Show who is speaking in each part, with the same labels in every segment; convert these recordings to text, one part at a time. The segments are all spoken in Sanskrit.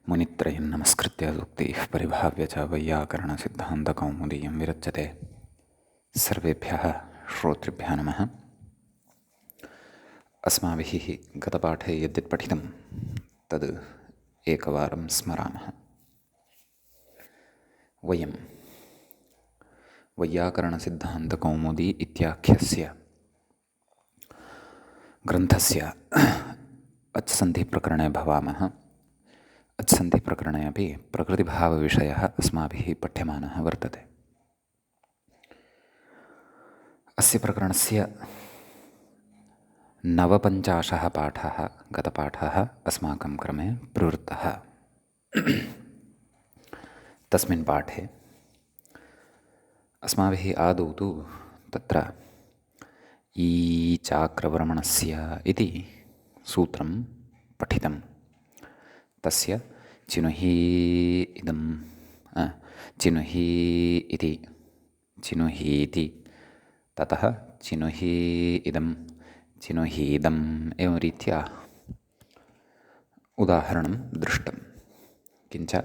Speaker 1: मुनित्रयं नमस्कृत्य सूक्तिः परिभाव्य च वैयाकरणसिद्धान्तकौमुदीयं विरच्यते। सर्वेभ्यः श्रोतृभ्यः नमः। अस्माभिः गतपाठे यद्यत् पठितं तद् एकवारं स्मरामः। वयं वैयाकरणसिद्धान्तकौमुदी इत्याख्यस्य ग्रन्थस्य अच्सन्धिप्रकरणे भवामः। अच्सन्धिप्रकरणे अपि प्रकृतिभावविषयः अस्माभिः पठ्यमानः वर्तते। अस्य प्रकरणस्य 49 पाठः गतपाठः अस्माकं क्रमे प्रवृत्तः। तस्मिन् पाठे अस्माभिः आदौ तु तत्र ईचाक्रवर्मणस्य इति सूत्रं पठितं। तस्य चिनुहि इदं चिनुहि इति चिनुहीति, ततः चिनुहि इदं चिनुहीदम् एवं रीत्या उदाहरणं दृष्टं। किञ्च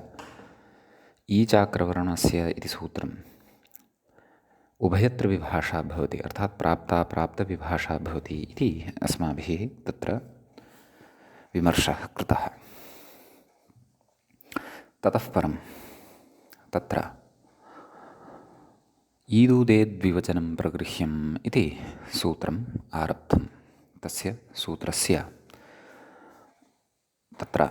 Speaker 1: ईचाक्रवर्णस्य इति सूत्रम् उभयत्र विभाषा भवति, अर्थात् प्राप्ताप्राप्तविभाषा भवति इति अस्माभिः तत्र विमर्शः कृतः। ततः परं तत्र ईदुदेद्विवचनं प्रगृह्यम् इति सूत्रम् आरब्धं। तस्य सूत्रस्य तत्र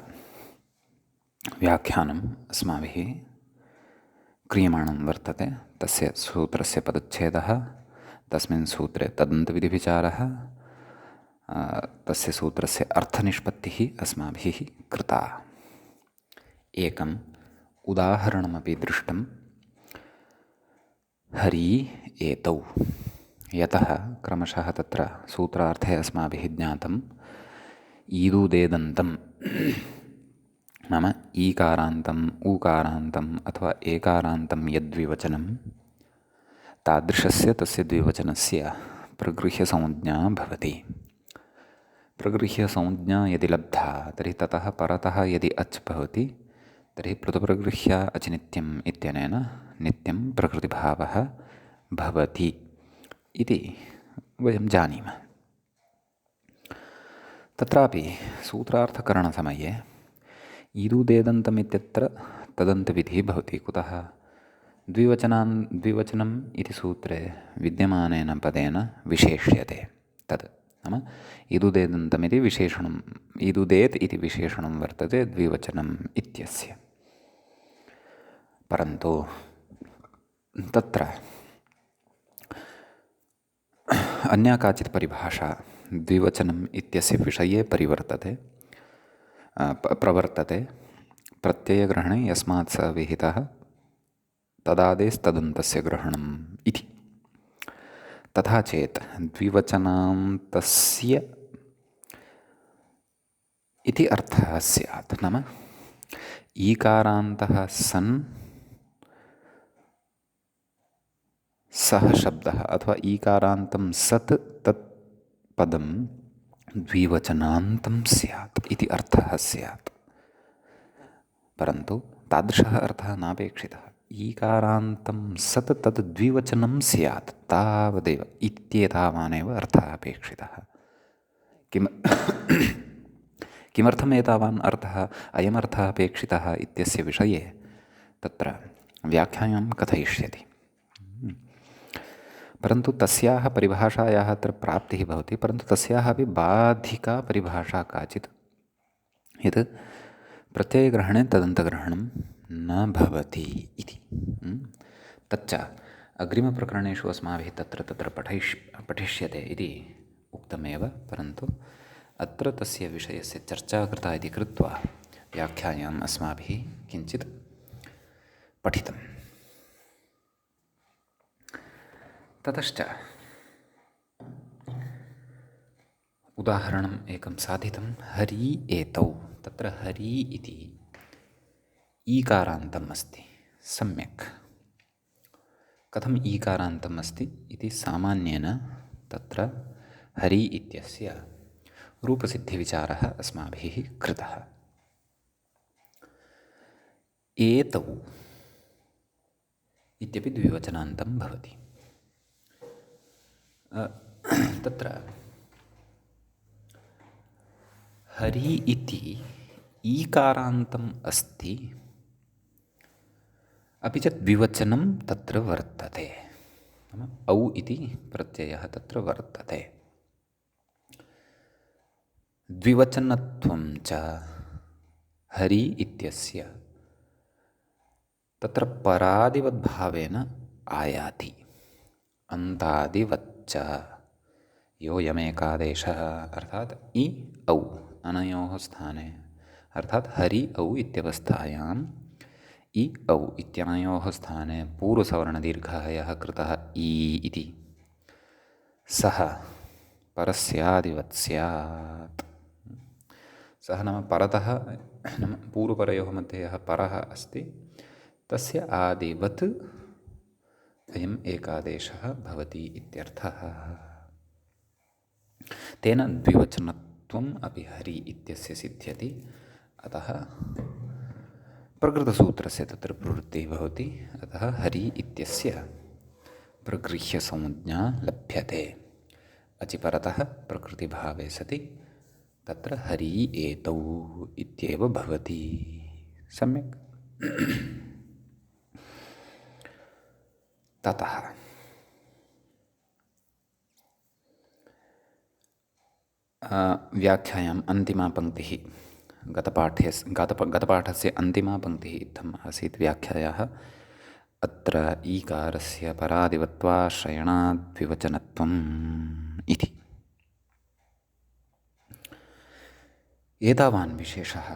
Speaker 1: व्याख्यानम् अस्माभिः क्रियमाणं वर्तते। तस्य सूत्रस्य पदच्छेदः, तस्मिन् सूत्रे तदन्तविधिविचारः, तस्य सूत्रस्य अर्थनिष्पत्तिः अस्माभिः कृता। एकम् उदाहरणमपि दृष्टं। हरि एतौ, यतः क्रमशः तत्र सूत्रार्थे अस्माभिः ज्ञातम् ईदुदेदन्तं नाम ईकारान्तम् ऊकारान्तम् अथवा एकारान्तं यद्विवचनं तादृशस्य तस्य द्विवचनस्य प्रगृह्यसंज्ञा भवति। प्रगृह्यसंज्ञा यदि लब्धा तर्हि ततः परतः यदि अच् भवति तर्हि पृथुप्रगृह्य अचिनित्यम् इत्यनेन नित्यं प्रकृतिभावः भवति इति वयं जानीमः। तत्रापि सूत्रार्थकरणसमये ईदुदेदन्तमित्यत्र तदन्तविधिः भवति। कुतः? द्विवचनम् इति सूत्रे विद्यमानेन पदेन विशेष्यते। तद् नाम ईदुदेदन्तमिति विशेषणम्, ईदुदेत् इति विशेषणं वर्तते द्विवचनम् इत्यस्य। परन्तु तत्र अन्या काचित् परिभाषा द्विवचनम् इत्यस्य विषये प्रवर्तते। प्रत्ययग्रहणे यस्मात् स विहितः तदादेस्तदन्तस्य ग्रहणम् इति। तथा चेत् द्विवचनान्तस्य इति अर्थः स्यात्। नाम ईकारान्तः सन् सः शब्दः अथवा ईकारान्तं सत् तत् पदं द्विवचनान्तं स्यात् इति अर्थः स्यात्। परन्तु तादृशः अर्थः नापेक्षितः। ईकारान्तं सत् तद् द्विवचनं स्यात् तावदेव इत्येतावानेव अर्थः अपेक्षितः। किमर्थम् एतावान् अर्थः अयमर्थः अपेक्षितः इत्यस्य विषये तत्र व्याख्यानं कथयिष्यति। परन्तु तस्याः परिभाषायाः अत्र प्राप्तिः भवति, परन्तु तस्याः अपि बाधिका परिभाषा काचित्, यत् प्रत्ययग्रहणे तदन्तग्रहणं न भवति इति। तच्च अग्रिमप्रकरणेषु अस्माभिः तत्र पठिष्यते इति उक्तमेव, परन्तु अत्र तस्य विषयस्य चर्चा कृता इति कृत्वा व्याख्यानम् अस्माभिः किञ्चित् पठितम्। ततश्च उदाहरणम् एकं साधितं। हरि एतौ, तत्र हरि इति ईकारान्तम् अस्ति। सम्यक् कथम् ईकारान्तम् अस्ति इति सामान्येन तत्र हरि इत्यस्य रूपसिद्धिविचारः अस्माभिः कृतः। एतौ इत्यपि द्विवचनान्तं भवति। तत्र हरि इति ईकारान्तम् अस्ति, अपि च द्विवचनं तत्र वर्तते। नाम औ इति प्रत्ययः तत्र वर्तते। द्विवचनत्वं च हरि इत्यस्य तत्र परादिवद्भावेन आयाति। अन्तादिवच्च योऽयमेकादेशः अर्थात् इ औ अनयोः स्थाने अर्थात् हरि औ इत्यवस्थायाम् इ औ इत्यनयोः स्थाने पूर्वसवर्णदीर्घः यः कृतः इ इति सः परस्यादिवत् स्यात्। सः नाम परतः नाम पूर्वपरयोः मध्ये यः परः अस्ति तस्य आदिवत् अयम् एकादेशः भवति इत्यर्थः। तेन द्विवचनत्वम् अपि हरि इत्यस्य सिद्ध्यति। अतः प्रकृतसूत्रस्य तत्र प्रवृत्तिः भवति। अतः हरि इत्यस्य प्रगृह्यसंज्ञा लभ्यते। अचि परतः प्रकृतिभावे सति तत्र हरि एतौ इत्येव भवति। सम्यक्। ततः व्याख्यायाम् अन्तिमा पङ्क्तिः गतपाठस्य अन्तिमा पङ्क्तिः इत्थम् आसीत् व्याख्यायाः। अत्र ईकारस्य परादिवत्वाश्रयणाद्विवचनत्वम् इति। एतावान् विशेषः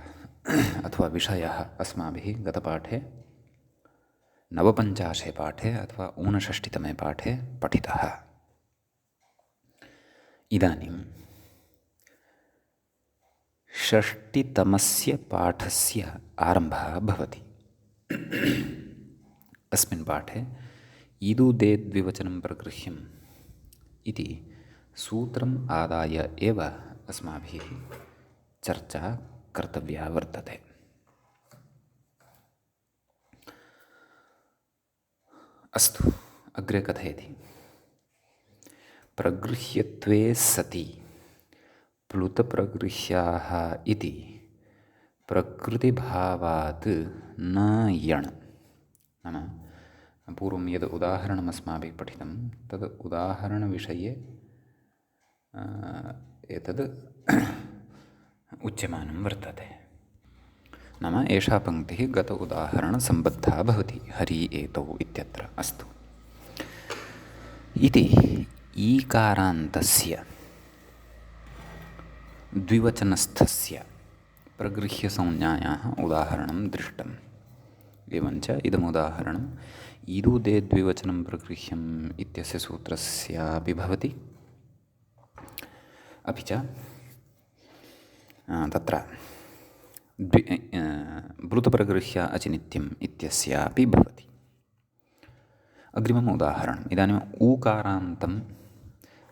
Speaker 1: अथवा विषयः अस्माभिः गतपाठे नवपञ्चाशे पाठे अथवा ऊनषष्टितमे पाठे पठितः। इदानीं षष्टितमस्य पाठस्य आरम्भः भवति। अस्मिन् पाठे ईदुदेद्विवचनं प्रगृह्यम् इति सूत्रम् आदाय एव अस्माभिः चर्चा कर्तव्या वर्तते। अस्तु, अग्रे कथयति। प्रगृह्यत्वे सति प्लुतप्रगृह्याः इति प्रकृतिभावात् न यण्। नाम पूर्वं यद् उदाहरणम् अस्माभिः पठितं तद् उदाहरणविषये एतद् उच्यमानं वर्तते। नाम एषा पङ्क्तिः गत उदाहरणसम्बद्धा भवति हरि एतौ इत्यत्र। अस्तु, इति ईकारान्तस्य द्विवचनस्थस्य प्रगृह्यसंज्ञायाः उदाहरणं दृष्टम्। एवञ्च इदमुदाहरणम् ईदुदेद्विवचनं प्रगृह्यम् इत्यस्य सूत्रस्यापि भवति। अपि च तत्र ब्रूतप्रगृह्य अचिनित्यम् इत्यस्यापि भवति। अग्रिमम् उदाहरणम् इदानीम् ऊकारान्तं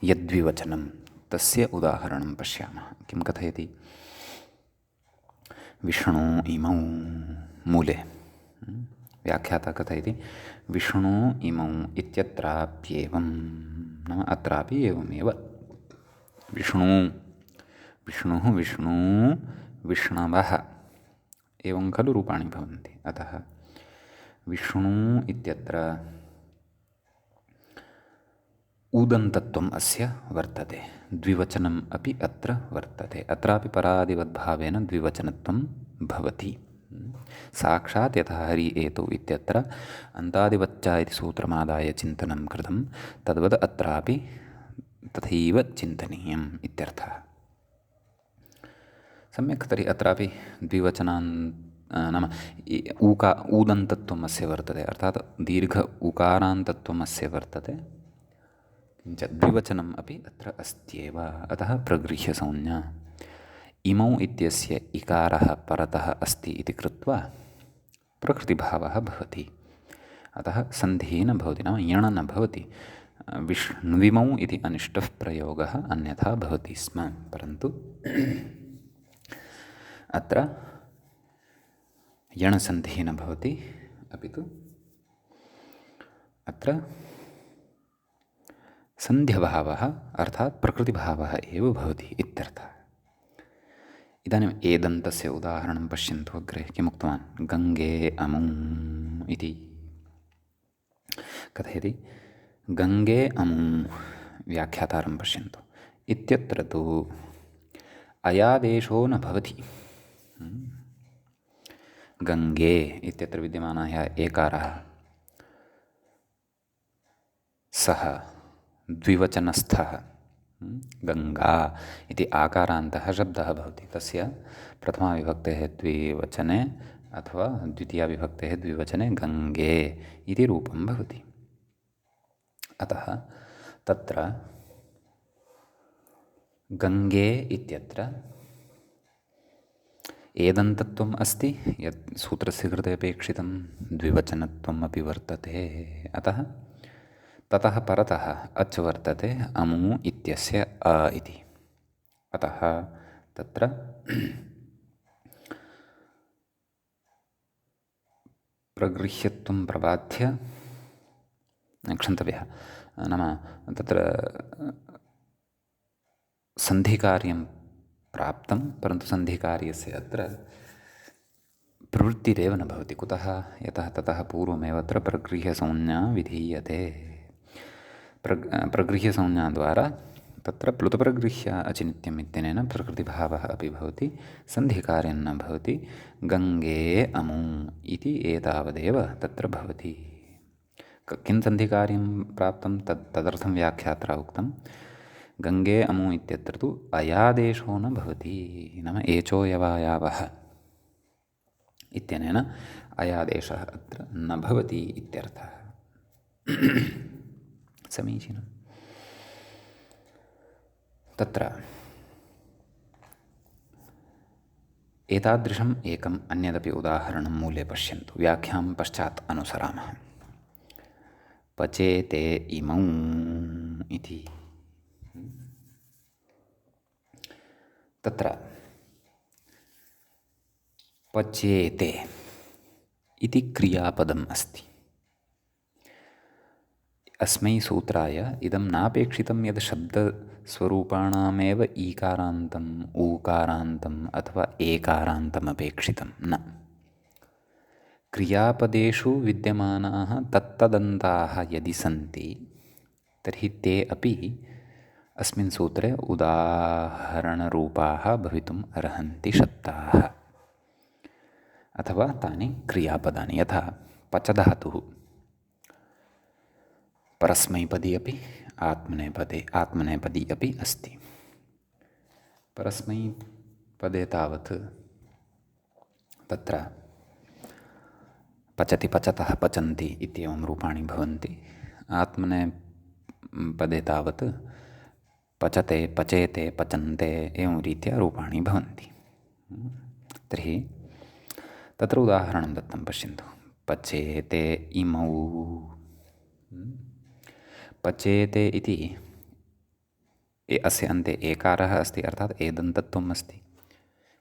Speaker 1: यद्विवचनं तस्य उदाहरणं पश्यामः। किं कथयति? विष्णु इमौ मूले व्याख्याता कथयति विष्णु इमौ इत्यत्राप्येवं। नाम अत्रापि एवमेव विष्णुः विष्णु विष्णवः एवं खलु रूपाणि भवन्ति। अतः विष्णु इत्यत्र ऊदन्तत्वम् अस्य वर्तते। द्विवचनम् अपि अत्र वर्तते। अत्रापि परादिवद्भावेन द्विवचनत्वं भवति। साक्षात् यथा हरि एतौ इत्यत्र अन्तादिवच्च इति सूत्रमादाय चिन्तनं कृतं तद्वत् अत्रापि तथैव चिन्तनीयम् इत्यर्थः। सम्यक्। तर्हि अत्रापि द्विवचनान् नाम ऊदन्तत्वम् अस्य वर्तते, अर्थात् दीर्घ उकारान्तत्वम् अस्य वर्तते। किञ्च द्विवचनम् अपि अत्र अस्त्येव। अतः प्रगृह्यसंज्ञा। इमौ इत्यस्य इकारः परतः अस्ति इति कृत्वा प्रकृतिभावः भवति। अतः सन्धिः न भवति, नाम यण न भवति। विष्णुविमौ इति अनिष्टः प्रयोगः अन्यथा भवति स्म। परन्तु अत्र यणसन्धिः न भवति, अपि तु अत्र सन्ध्यभावः अर्थात् प्रकृतिभावः एव भवति इत्यर्थः। इदानीम् एदन्तस्य उदाहरणं पश्यन्तु। अग्रे किमुक्तवान्? गङ्गे अमुम् इति कथयति। गङ्गे अमुं व्याख्यातारं पश्यन्तु। इत्यत्र तु अयादेशो न भवति। गङ्गे इत्यत्र विद्यमानः एकारः सः द्विवचनस्थः। गङ्गा इति आकारान्तः शब्दः भवति। तस्य प्रथमाविभक्तेः द्विवचने अथवा द्वितीयाविभक्तेः द्विवचने गङ्गे इति रूपं भवति। अतः तत्र गङ्गे इत्यत्र एदन्तत्वम् अस्ति, यत् सूत्रस्य कृते अपेक्षितं, द्विवचनत्वम् अपि वर्तते। अतः ततः परतः अच् वर्तते अमु इत्यस्य अ इति। अतः तत्र प्रगृह्यत्वं प्रबाध्य क्षन्तव्यः, नाम तत्र सन्धिकार्यं प्राप्तं, परन्तु सन्धिकार्यस्य अत्र प्रवृत्तिरेव न भवति। कुतः? यतः ततः पूर्वमेव अत्र प्रगृह्यसंज्ञा विधीयते। प्रगृह्यसंज्ञाद्वारा तत्र प्लुतप्रगृह्य अचिनित्यम् इत्यनेन प्रकृतिभावः अपि भवति, सन्धिकार्यं न भवति। गङ्गे अमु इति एतावदेव तत्र भवति। किं सन्धिकार्यं प्राप्तं तदर्थं व्याख्यात्रा उक्तं। गङ्गे अमु इत्यत्र तु अयादेशो न भवति, नाम एचोयवायावः इत्यनेन अयादेशः अत्र न भवति इत्यर्थः। समीचीनम्। तत्र एतादृशम् एकम् अन्यदपि उदाहरणं मूले पश्यन्तु। व्याख्यां पश्चात् अनुसरामः। पचेते इमौ इति। तत्र पचेते इति क्रियापदम् अस्ति। अस्मै सूत्राय इदं नापेक्षितं यद् शब्दस्वरूपाणामेव ईकारान्तम् ऊकारान्तम् अथवा एकारान्तमपेक्षितं न। क्रियापदेषु विद्यमानाः तत्तदन्ताः यदि सन्ति तर्हि ते अपि अस्मिन् सूत्रे उदाहरणरूपाः भवितुम् अर्हन्ति शब्दाः अथवा तानि क्रियापदानि। यथा पचधातुः परस्मैपदी अपि आत्मनेपदी अपि अस्ति। परस्मैपदे तावत् तत्र पचति पचतः पचन्ति इत्येवं रूपाणि भवन्ति। आत्मनेपदे तावत् पचते पचेते पचन्ते एवं रीत्या रूपाणि भवन्ति। तर्हि तत्र उदाहरणं दत्तं पश्यन्तु। पचेते इमौ। पचेते इति अस्य अन्ते एकारः अस्ति, अर्थात् एदन्तत्वम् अस्ति।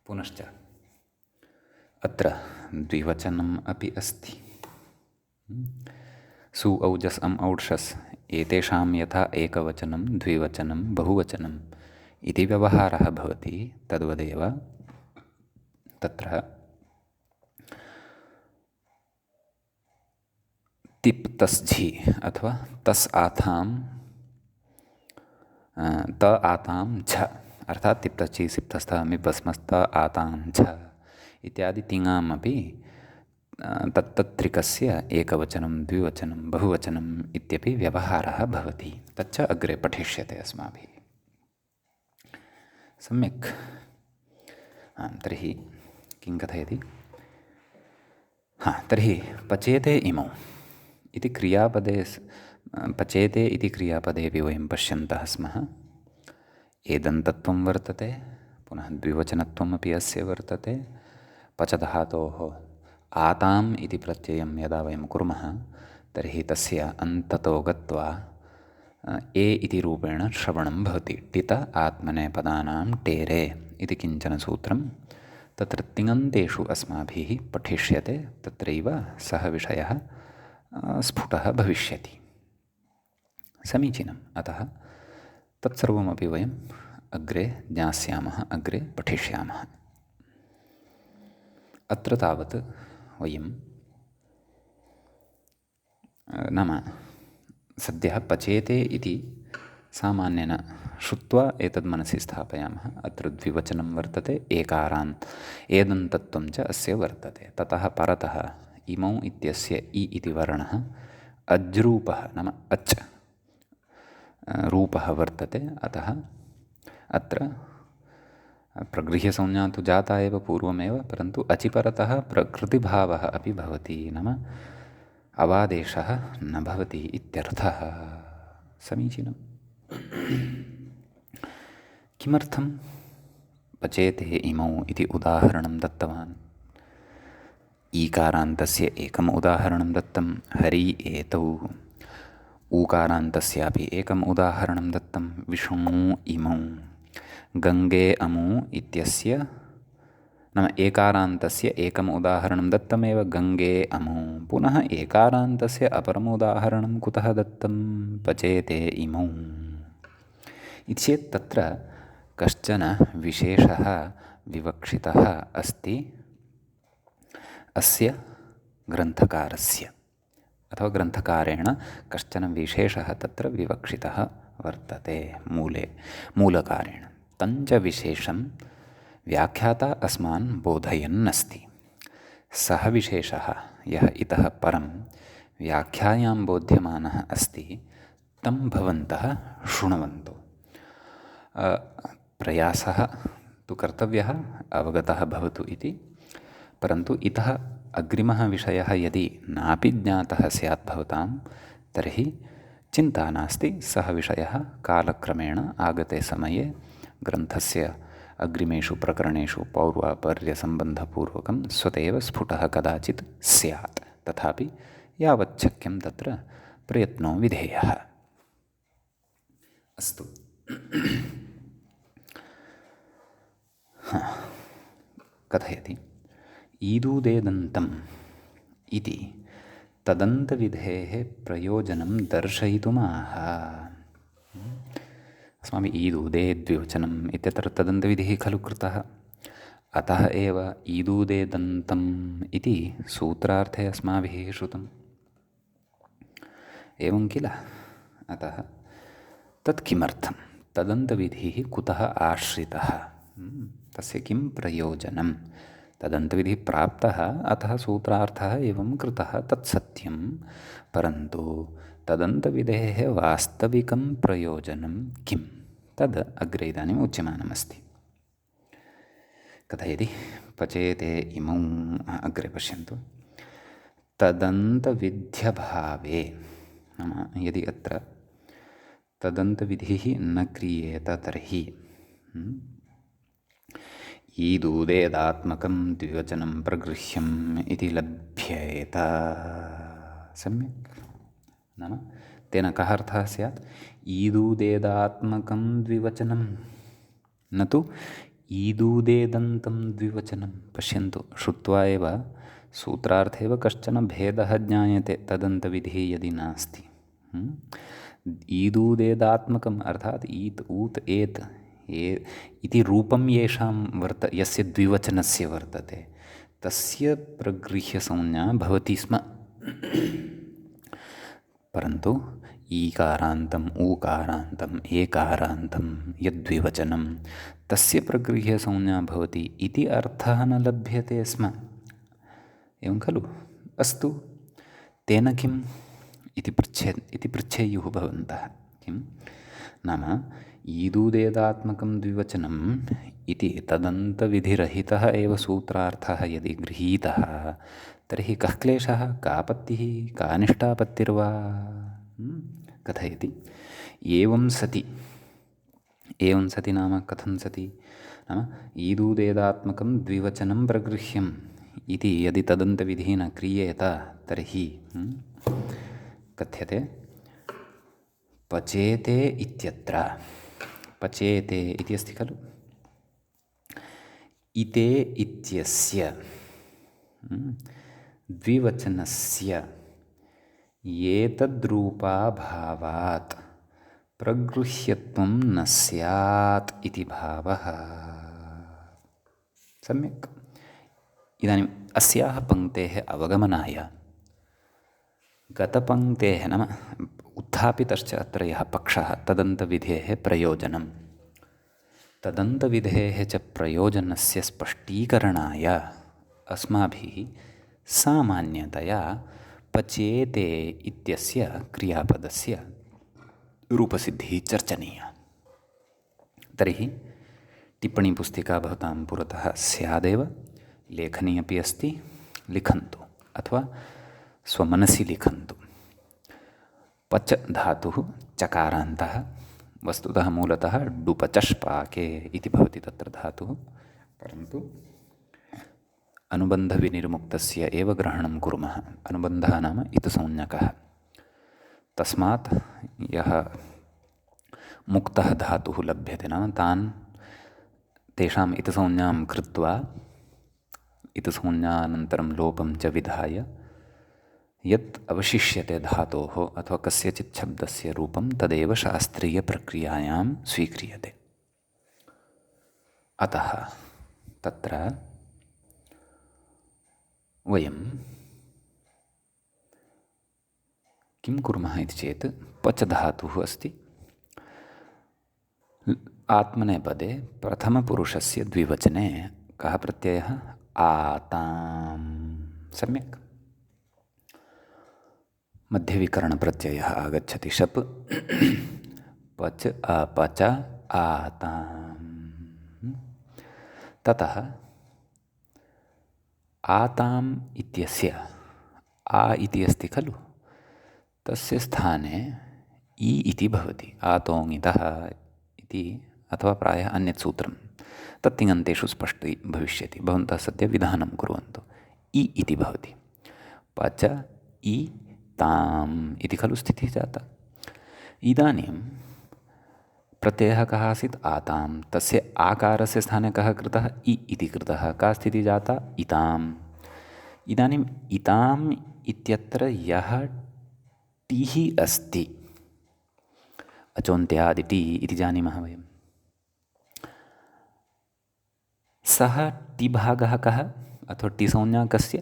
Speaker 1: पुनश्च अत्र द्विवचनम् अपि अस्ति। सु औजस् अम् औषस् एतेषां यथा एकवचनं द्विवचनं बहुवचनम् इति व्यवहारः भवति, तद्वदेव तत्र तिप् तस् झि अथवा तस् आथां त आतां झ, अर्थात् तिप्तश्चि सिप्तस्थः मिप्भस्मस्त आतां झ इत्यादि तिङाम् अपि तत्तत्त्रिकस्य एकवचनं द्विवचनं बहुवचनम् इत्यपि व्यवहारः भवति। तच्च अग्रे पठिष्यते अस्माभिः। सम्यक्। तर्हि किं कथयति? तर्हि पचेते इमौ इति क्रियापदे पचेते इति क्रियापदेपि वयं पश्यन्तः स्मः। एदन्तत्वं वर्तते, पुनः द्विवचनत्वमपि अस्य वर्तते। पचधातोः आताम् इति प्रत्ययं यदा वयं कुर्मः तर्हि तस्य अन्ततो गत्वा ए इति रूपेण श्रवणं भवति। टित आत्मनेपदानां टेरे इति किञ्चन सूत्रं तत्र तिङन्तेषु अस्माभिः पठिष्यते, तत्रैव सः विषयः स्फुटः भविष्यति। समीचीनम्। अतः तत्सर्वमपि वयम् अग्रे ज्ञास्यामः, अग्रे पठिष्यामः। अत्र तावत् वयं नाम सद्यः पचेते इति सामान्येन श्रुत्वा एतद् मनसि स्थापयामः। अत्र द्विवचनं वर्तते, एकारान्त् एदन्तत्वं च अस्य वर्तते। ततः परतः इमौ इत्यस्य इ इति वर्णः अज्रूपः नाम अच् रूपः वर्तते। अतः अत्र प्रगृह्यसंज्ञा तु जाता एव पूर्वमेव, परन्तु अचि परतः प्रकृतिभावः अपि भवति, नाम अवादेशः न भवति इत्यर्थः। समीचीनम्। किमर्थं पचेते इमौ इति उदाहरणं दत्तवान्? ईकारान्तस्य एकम् उदाहरणं दत्तं, हरि एतौ। ऊकारान्तस्यापि एकम् उदाहरणं दत्तं, विष्णु इमौ। गङ्गे अमु इत्यस्य नाम एकारान्तस्य एकम् उदाहरणं दत्तमेव, गङ्गे अमु। पुनः एकारान्तस्य अपरम् उदाहरणं कुतः दत्तं? पचेते इमौ इति चेत् तत्र कश्चन विशेषः विवक्षितः अस्ति अस्य ग्रन्थकारस्य, अथवा ग्रन्थकारेण कश्चन विशेषः तत्र विवक्षितः वर्तते मूलकारेण। तञ्च विशेषं व्याख्याता अस्मान् बोधयन्नस्ति। सः विशेषः यः इतः परं व्याख्यायां बोध्यमानः अस्ति, तं भवन्तः शृण्वन्तु। प्रयासः तु कर्तव्यः, अवगतः भवतु इति, परन्तु इतः अग्रिमः विषयः यदि नापि ज्ञातः स्यात् भवतां, तर्हि चिन्ता नास्ति। सः विषयः कालक्रमेण आगते समये ग्रन्थस्य अग्रिमेषु प्रकरणेषु पौर्वापर्यसम्बन्धपूर्वकं स्वतः स्फुटः कदाचित् स्यात्। तथापि यावच्छक्यं तत्र प्रयत्नो विधेयः। अस्तु। कथयति ईदूदेदन्तम् इति तदन्तविधेः प्रयोजनं दर्शयितुमाह। अस्माभिः ईदूदे द्विवचनम् इत्यत्र तदन्तविधिः खलु कृतः। अतः एव ईदूदेदन्तम् इति सूत्रार्थे अस्माभिः श्रुतम्, एवं किल। अतः तत् किमर्थं, तदन्तविधिः कुतः आश्रितः, तस्य किं प्रयोजनं? तदन्तविधिः प्राप्तः, अतः सूत्रार्थः एवं कृतः, तत् सत्यं, परन्तु तदन्तविधेः वास्तविकं प्रयोजनं किं, तद् अग्रे इदानीम् उच्यमानमस्ति। कथयति पचेते इमौ, अग्रे पश्यन्तु। तदन्तविध्यभावे, नाम यदि अत्र तदन्तविधिः न क्रियेत तर्हि ईदूदेदात्मकं द्विवचनं प्रगृह्यम् इति लभ्येत। सम्यक्, नाम तेन कः अर्थः स्यात्? ईदूदेदात्मकं द्विवचनं, न तु ईदूदेदन्तं द्विवचनं। पश्यन्तु, श्रुत्वा एव सूत्रार्थे एव कश्चन भेदः ज्ञायते तदन्तविधिः यदि नास्ति। ईदूदेदात्मकम् अर्थात् ईत् ऊत् एत् इति रूपं येषां यस्य द्विवचनस्य वर्तते, तस्य प्रगृह्यसंज्ञा भवति स्म। परन्तु ईकारान्तम् ऊकारान्तम् एकारान्तं यद्विवचनं, तस्य प्रगृह्यसंज्ञा भवति इति अर्थः न लभ्यते स्म, एवं खलु। अस्तु, तेन किम् इति पृच्छेयुः भवन्तः। किं नाम, ईदूदेदात्मकं द्विवचनम् इति तदन्तविधिरहितः एव सूत्रार्थः यदि गृहीतः, तर्हि कः क्लेशः, का आपत्तिः, का अनिष्टापत्तिर्वा? कथयति एवं सति नाम कथं सति? नाम ईदूदेदात्मकं द्विवचनं प्रगृह्यम् इति यदि तदन्तविधिः न क्रियेत तर्हि कथ्यते पचेते इत्यत्र। पचेते इति अस्ति खलु, इते इत्यस्य द्विवचनस्य एतद्रूपाभावात् प्रगृह्यत्वं न स्यात् इति भावः। सम्यक्। इदानीम् अस्याः पङ्क्तेः अवगमनाय गतपङ्क्तेः नाम उत्थापितश्च अत्र यः पक्षः तदन्तविधेः प्रयोजनं, तदन्तविधेः च प्रयोजनस्य स्पष्टीकरणाय अस्माभिः सामान्यतया पचेते इत्यस्य क्रियापदस्य रूपसिद्धिः चर्चनीया। तर्हि टिप्पणीपुस्तिका भवतां पुरतः स्यादेव, लेखनी अपि अस्ति, लिखन्तु अथवा स्वमनसि लिखन्तु। पच धातुः चकारान्तः, वस्तुतः मूलतः डुपचष्पाके इति भवति तत्र धातुः, परन्तु अनुबन्धविनिर्मुक्तस्य एव ग्रहणं कुर्मः। अनुबन्धः नाम इतसंज्ञकः। तस्मात् यः मुक्तः धातुः लभ्यते नाम तान् तेषाम् इतसंज्ञां कृत्वा इतसंज्ञानन्तरं लोपं च विधाय यत् अवशिष्यते धातोः अथवा कस्यचित् शब्दस्य रूपं तदेव शास्त्रीयप्रक्रियायां स्वीक्रियते। अतः तत्र वयं किं कुर्मः इति चेत् पच धातुः अस्ति, आत्मनेपदे प्रथमपुरुषस्य द्विवचने कः प्रत्ययः? आतां। सम्यक्। मध्यविकरणप्रत्ययः आगच्छति शप् पच अपच आतां। ततः आताम् इत्यस्य आ इति अस्ति खलु, तस्य स्थाने इ इति भवति। आतोङितः इति अथवा प्रायः अन्यत् सूत्रं तत्तिङन्तेषु स्पष्टी भविष्यति। भवन्तः सद्य विधानं कुर्वन्तु। इ इति भवति। पच इ ताम् इति खलु स्थितिः जाता। इदानीं प्रत्ययः कः आसीत्? आतां। तस्य आकारस्य स्थाने कः कृतः? इ इति कृतः। का स्थितिः जाता? इताम्। इदानीम् इताम् इत्यत्र यः टिः अस्ति, अचोन्त्यादिटि इति जानीमः वयं, सः टिभागः कः अथवा टिसंज्ञा कस्य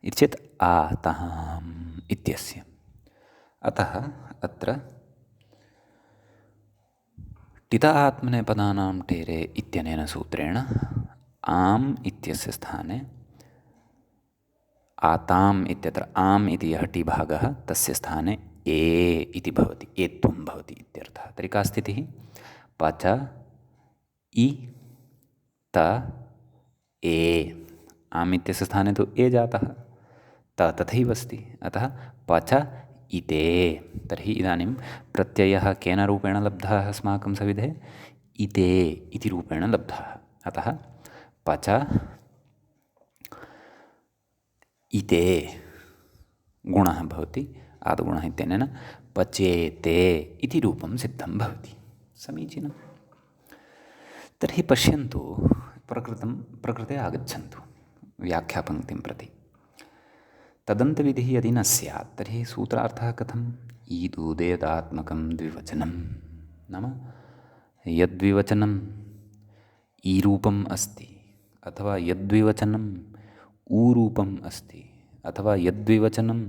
Speaker 1: इति चेत् आताम् इत्यस्य। अतः अत्र टित आत्मनेपदानां टेरे इत्यनेन सूत्रेण आम् इत्यस्य स्थाने आताम् इत्यत्र आम् इति यः टिभागः तस्य स्थाने ए इति भवति, एत्वं भवति इत्यर्थः। तर्हि का स्थितिः? पच इ त ए। आम् इत्यस्य स्थाने तु ए जातः, त तथैव अस्ति, अतः पच इते। तर्हि इदानीं प्रत्ययः केन रूपेण लब्धः अस्माकं सविधे? इते इति रूपेण लब्धः। अतः पच इते गुणः भवति, आदुगुणः इत्यनेन पचेते इति रूपं सिद्धं भवति। समीचीनं। तर्हि पश्यन्तु, प्रकृते आगच्छन्तु व्याख्यापङ्क्तिं प्रति। तदन्तविधिः यदि न स्यात् तर्हि सूत्रार्थः कथम्? ईदूदेदात्मकं द्विवचनं नाम यद्विवचनम् ईरूपम् अस्ति अथवा यद्विवचनम् ऊरूपम् अस्ति अथवा यद्विवचनम्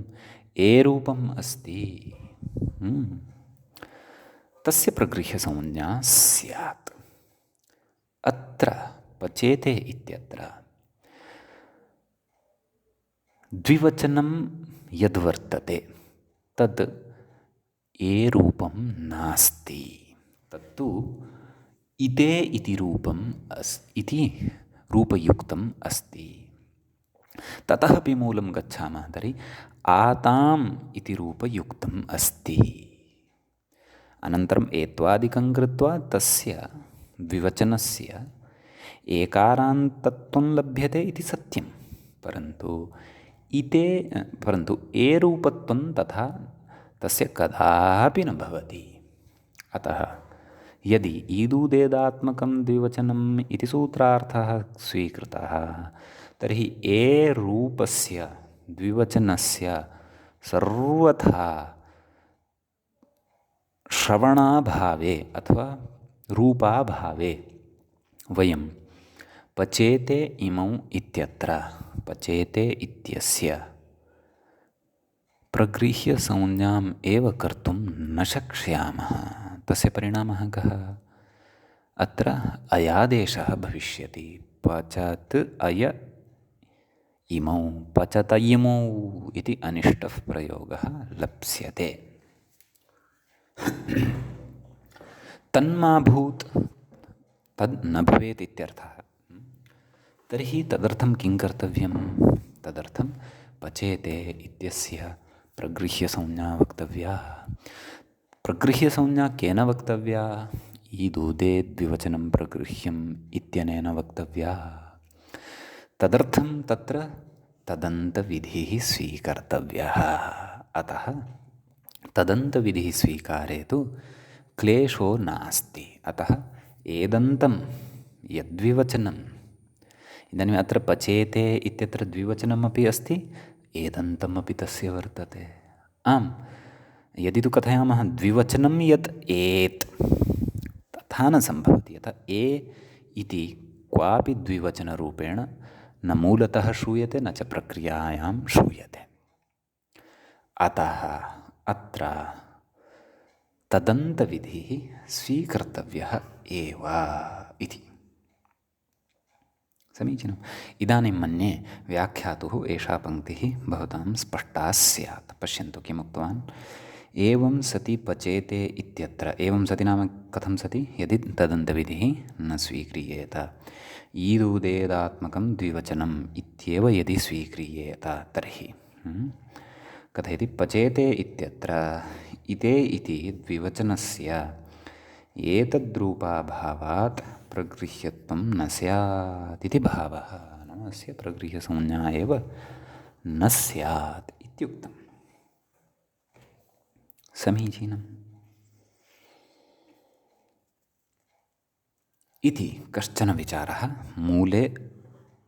Speaker 1: एरूपम् अस्ति, तस्य प्रगृह्यसंज्ञा स्यात्। अत्र पचेते इत्यत्र द्विवचनं यद्वर्तते तद् एरूपं नास्ति, तत्तु इते इति रूपम् इति रूपयुक्तम् अस्ति। ततः अपि मूलं गच्छामः तर्हि आताम् इति रूपयुक्तम् अस्ति। अनन्तरम् एत्वादिकं कृत्वा तस्य द्विवचनस्य एकारान्तत्वं लभ्यते इति सत्यं, परन्तु एरूपत्वं तथा तस्य कदापि न भवति। अतः यदि ईदूदेदात्मकं द्विवचनम् इति सूत्रार्थः स्वीकृतः तर्हि ए रूपस्य द्विवचनस्य सर्वथा श्रवणाभावे अथवा रूपाभावे वयं पचेते इमौ इत्यत्र पचेते इत्यस्य प्रगृह्यसंज्ञाम् एव कर्तुं न शक्ष्यामः। तस्य परिणामः कः? अत्र अयादेशः भविष्यति। पचत् अय इमौ पचत इमौ इति अनिष्टः प्रयोगः लप्स्यते। तन्मा भूत् तद् न भवेत् इत्यर्थः। तर्हि तदर्थं किं कर्तव्यं? तदर्थं पचेते इत्यस्य प्रगृह्यसंज्ञा वक्तव्या। प्रगृह्यसंज्ञा केन वक्तव्या? ईदूदे द्विवचनं प्रगृह्यम् इत्यनेन वक्तव्या। तदर्थं तत्र तदन्तविधिः स्वीकर्तव्यः। अतः तदन्तविधिः स्वीकारे तु क्लेशो नास्ति। अतः एदन्तं यद्विवचनम्, इदानीम् अत्र पचेते इत्यत्र द्विवचनमपि अस्ति, एदन्तमपि तस्य वर्तते। आम्, यदि तु कथयामः द्विवचनं यत् एत्, तथा न सम्भवति। यतः ए इति क्वापि द्विवचनरूपेण न मूलतः श्रूयते न च प्रक्रियायां श्रूयते। अतः अत्र तदन्तविधिः स्वीकर्तव्यः एव इति। समीचीनम्। इदानीं मन्ये व्याख्यातुः एषा पङ्क्तिः भवतां स्पष्टा स्यात्। पश्यन्तु किम् उक्तवान्। एवं सति पचेते इत्यत्र, एवं सति नाम कथं सति? यदि तदन्तविधिः न स्वीक्रियेत, ईदूदेदात्मकं द्विवचनम् इत्येव यदि स्वीक्रियेत तर्हि कथयति पचेते इत्यत्र इते इति द्विवचनस्य एतद्रूपाभावात् प्रगृह्यत्वं न स्यात् इति भावः। नाम अस्य प्रगृह्यसंज्ञा एव न स्यात् इत्युक्तम्। समीचीनम्। इति कश्चन विचारः मूले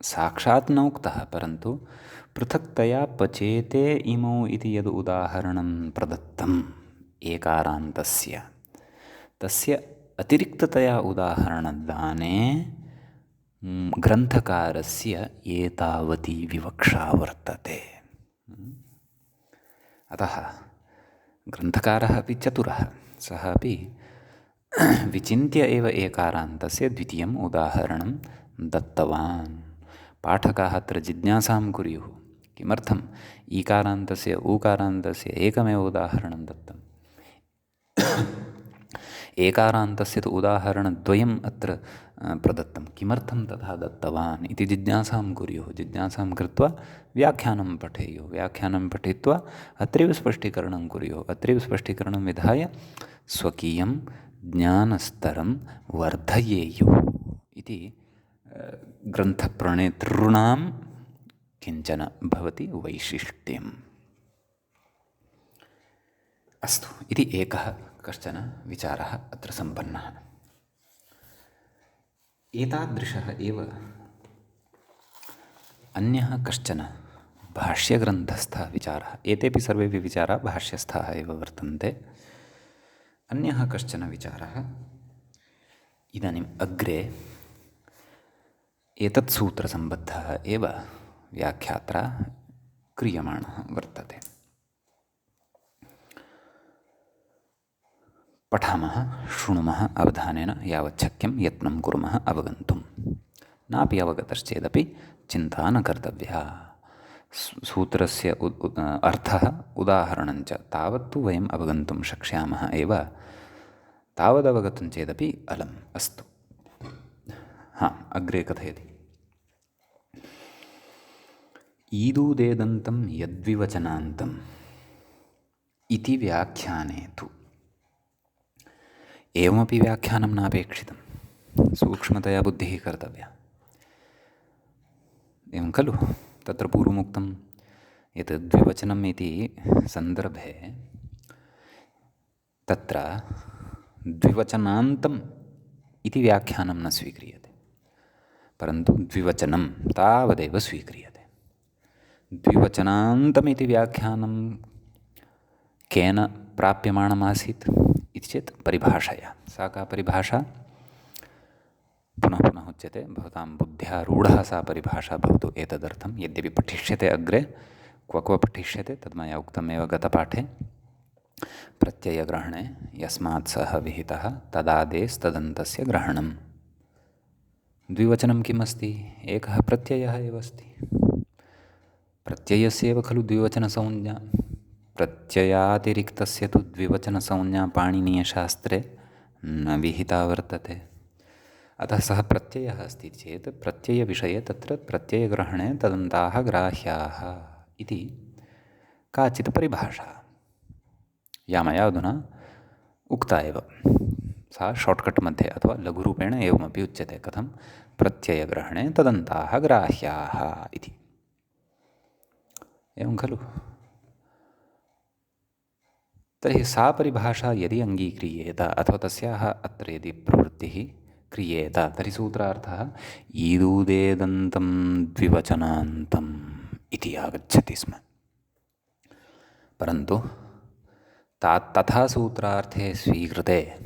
Speaker 1: साक्षात् न उक्तः, परन्तु पृथक्तया पचेते इमौ इति यद् उदाहरणं प्रदत्तम् एकारान्तस्य, तस्य अतिरिक्ततया उदाहरणदाने ग्रन्थकारस्य एतावती विवक्षा वर्तते। अतः ग्रन्थकारः अपि चतुरः, सः अपि विचिन्त्य एव एकारान्तस्य द्वितीयम् उदाहरणं दत्तवान्। पाठकाः अत्र जिज्ञासां कुर्युः, किमर्थम् ईकारान्तस्य ऊकारान्तस्य एकमेव उदाहरणं दत्तम्, एकारान्तस्य तु उदाहरणद्वयम् अत्र प्रदत्तं, किमर्थं तथा दत्तवान् इति जिज्ञासां कुर्युः। जिज्ञासां कृत्वा व्याख्यानं पठेयुः, व्याख्यानं पठित्वा अत्रैव स्पष्टीकरणं कुर्युः, अत्रैव स्पष्टीकरणं विधाय स्वकीयं ज्ञानस्तरं वर्धयेयुः इति ग्रन्थप्रणेतॄणां किञ्चन भवति वैशिष्ट्यम्। अस्तु, इति एकः कश्चन विचारः अत्र सम्पन्नः। एतादृशः एव अन्यः कश्चन भाष्यग्रन्थस्थः विचारः, एतेपि सर्वेपि विचाराः भाष्यस्थाः एव वर्तन्ते। अन्यः कश्चन विचारः इदानीम् अग्रे एतत् सूत्रसम्बद्धः एव व्याख्यात्रा क्रियमाणः वर्तते। पठामः, शृणुमः अवधानेन यावच्छक्यं यत्नं कुर्मः अवगन्तुं। नापि अवगतश्चेदपि चिन्ता न कर्तव्या। सूत्रस्य अर्थः उदाहरणञ्च तावत्तु वयम् अवगन्तुं शक्ष्यामः एव, तावदवगतं चेदपि अलम्। अस्तु, अग्रे कथयति। ईदूदेदन्तं यद्विवचनान्तम् इति व्याख्याने तु एवमपि व्याख्यानं नापेक्षितं, सूक्ष्मतया बुद्धिः कर्तव्या। एवं खलु, तत्र पूर्वमुक्तं यत् द्विवचनम् इति सन्दर्भे तत्र द्विवचनान्तम् इति व्याख्यानं न स्वीक्रियते, परन्तु द्विवचनं तावदेव स्वीक्रियते। द्विवचनान्तमिति व्याख्यानं केन प्राप्यमाणमासीत् इति चेत् परिभाषया। सा का परिभाषा? पुनः पुनः उच्यते, भवतां बुद्ध्या रूढा सा परिभाषा भवतु एतदर्थं। यद्यपि पठिष्यते अग्रे, क्व पठिष्यते तद् मया उक्तमेव गतपाठे। प्रत्ययग्रहणे यस्मात् सः विहितः तदादेस्तदन्तस्य ग्रहणं। द्विवचनं किम् अस्ति? एकः प्रत्ययः एव अस्ति। प्रत्ययस्यैव खलु द्विवचनसंज्ञा। प्रत्ययातिरिक्तस्य तु द्विवचनसंज्ञा पाणिनीयशास्त्रे न विहिता वर्तते। अतः सः प्रत्ययः अस्ति चेत् प्रत्ययविषये तत्र प्रत्ययग्रहणे तदन्ताः ग्राह्याः इति काचित् परिभाषा, या मया अधुना उक्ता एव। सा शार्ट्कट् मध्ये अथवा लघुरूपेण एवमपि उच्यते। कथं? प्रत्ययग्रहणे तदन्ताः ग्राह्याः इति। एवं खलु? तर्हि सा परिभाषा यदि अङ्गीक्रियेत अथवा तस्याः अत्र यदि प्रवृत्तिः क्रियेत, तर्हि सूत्रार्थः ईदूदेदन्तं द्विवचनान्तम् इति आगच्छति स्म। परन्तु तथा सूत्रार्थे स्वीकृते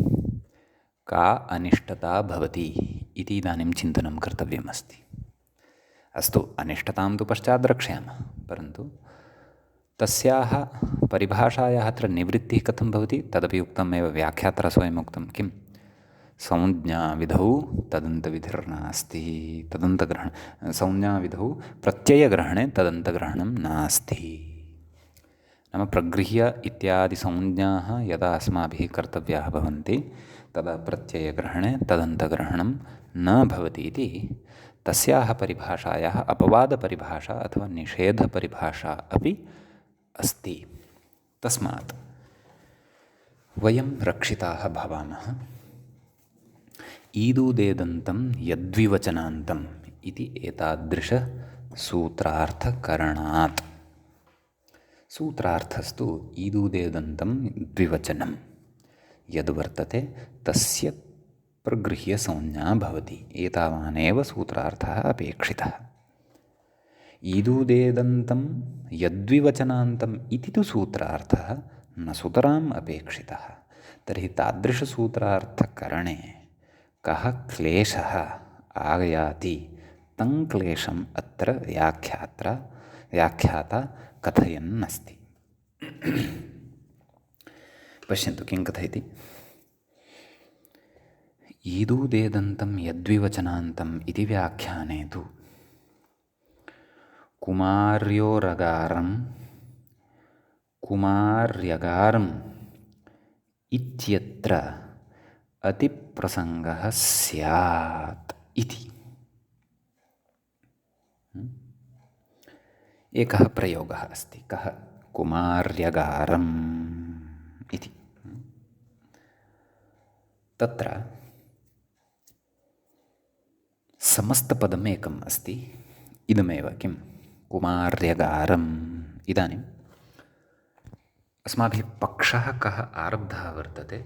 Speaker 1: का अनिष्टता भवति इति इदानीं चिन्तनं कर्तव्यमस्ति। अस्तु, अनिष्टतां तु पश्चात् द्रक्ष्यामः, परन्तु तस्याः परिभाषायाः अत्र निवृत्तिः कथं भवति तदपि उक्तमेव। व्याख्यात्रा स्वयम् उक्तं किं? संज्ञाविधौ तदन्तविधिर्नास्ति, संज्ञाविधौ प्रत्ययग्रहणे तदन्तग्रहणं नास्ति। नाम प्रगृह्य इत्यादि संज्ञाः यदा अस्माभिः कर्तव्याः भवन्ति तदा प्रत्ययग्रहणे तदन्तग्रहणं न भवति इति तस्याः परिभाषायाः अपवादपरिभाषा अथवा निषेधपरिभाषा अपि अस्ति। तस्मात् वयं रक्षिताः भवामः। ईदूदेदन्तं यद्विवचनान्तम् इति एतादृशसूत्रार्थकरणात्। सूत्रार्थस्तु ईदूदेदन्तं द्विवचनं यद्वर्तते तस्य प्रगृह्यसंज्ञा भवति। एतावानेव सूत्रार्थः अपेक्षितः। ईदूदेदन्तं यद्विवचनान्तम् इति तु सूत्रार्थः न सुतराम् अपेक्षितः। तर्हि तादृशसूत्रार्थकरणे कः क्लेशः आयाति तं क्लेशम् अत्र व्याख्याता कथयन्नस्ति। पश्यन्तु किं कथयति। ईदूदेदन्तं यद्विवचनान्तम् इति व्याख्याने तु कुमार्योरगारं कुमार्यगारम् इत्यत्र अतिप्रसङ्गः स्यात् इति एकः प्रयोगः अस्ति। कः? कुमार्यगारम् इति। तत्र समस्तपदम् एकम् अस्ति। इदमेव किं? कुमार्यगारम्। इदानीम् अस्माभिः पक्षः कः आरब्धः वर्तते,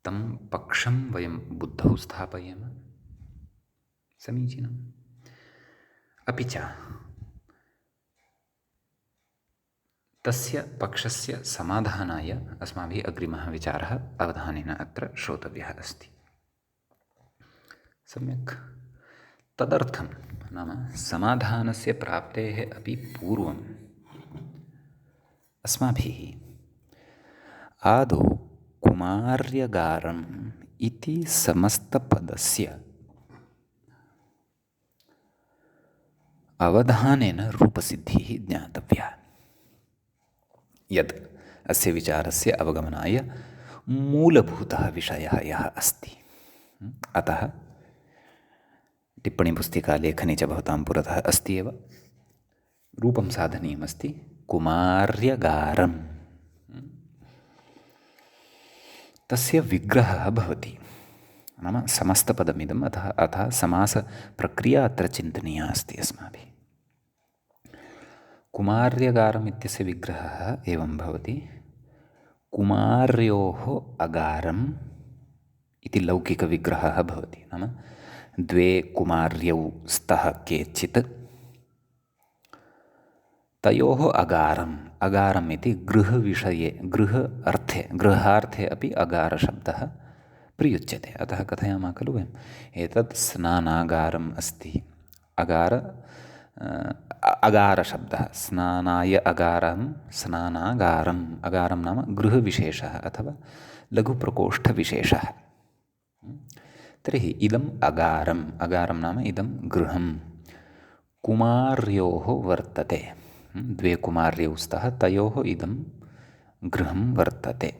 Speaker 1: तं पक्षं वयं बुद्धौ स्थापयेम। समीचीनम्। अपि च तस्य पक्षस्य समाधानाय अस्माभिः अग्रिमः विचारः अवधानेन अत्र श्रोतव्यः अस्ति। सम्यक्। तदर्थं नाम समाधानस्य प्राप्तेः अपि पूर्वम् अस्माभिः आदौ कुमार्यगारम् इति समस्तपदस्य अवधानेन रूपसिद्धिः ज्ञातव्या, यत् अस्य विचारस्य अवगमनाय मूलभूतः विषयः यः अस्ति। अतः टिप्पणीपुस्तिका लेखनी च भवतां पुरतः अस्ति एव। रूपं साधनीयमस्ति कुमार्यगारम्। तस्य विग्रहः भवति, नाम समस्तपदमिदम् अतः समासप्रक्रिया अत्र चिन्तनीया अस्ति अस्माभिः। कुमार्यगारम् इत्यस्य विग्रहः एवं भवति। कुमार्योः अगारम् इति लौकिकविग्रहः भवति। नाम द्वे कुमार्यौ स्तः केचित्, तयोः अगारम्, अगारम् इति गृहविषये, गृहार्थे अपि अगारशब्दः प्रयुज्यते। अतः कथयामः खलु वयम् एतत् स्नानागारम् अस्ति। अगारशब्दः, स्नानाय अगारं, स्नानागारम्, अगारं नाम गृहविशेषः अथवा लघुप्रकोष्ठविशेषः। तर्हि इदम् अगारम्, अगारं नाम इदं गृहं कुमार्योः वर्तते। द्वे कुमार्यौ स्तः, तयोः इदं गृहं वर्तते।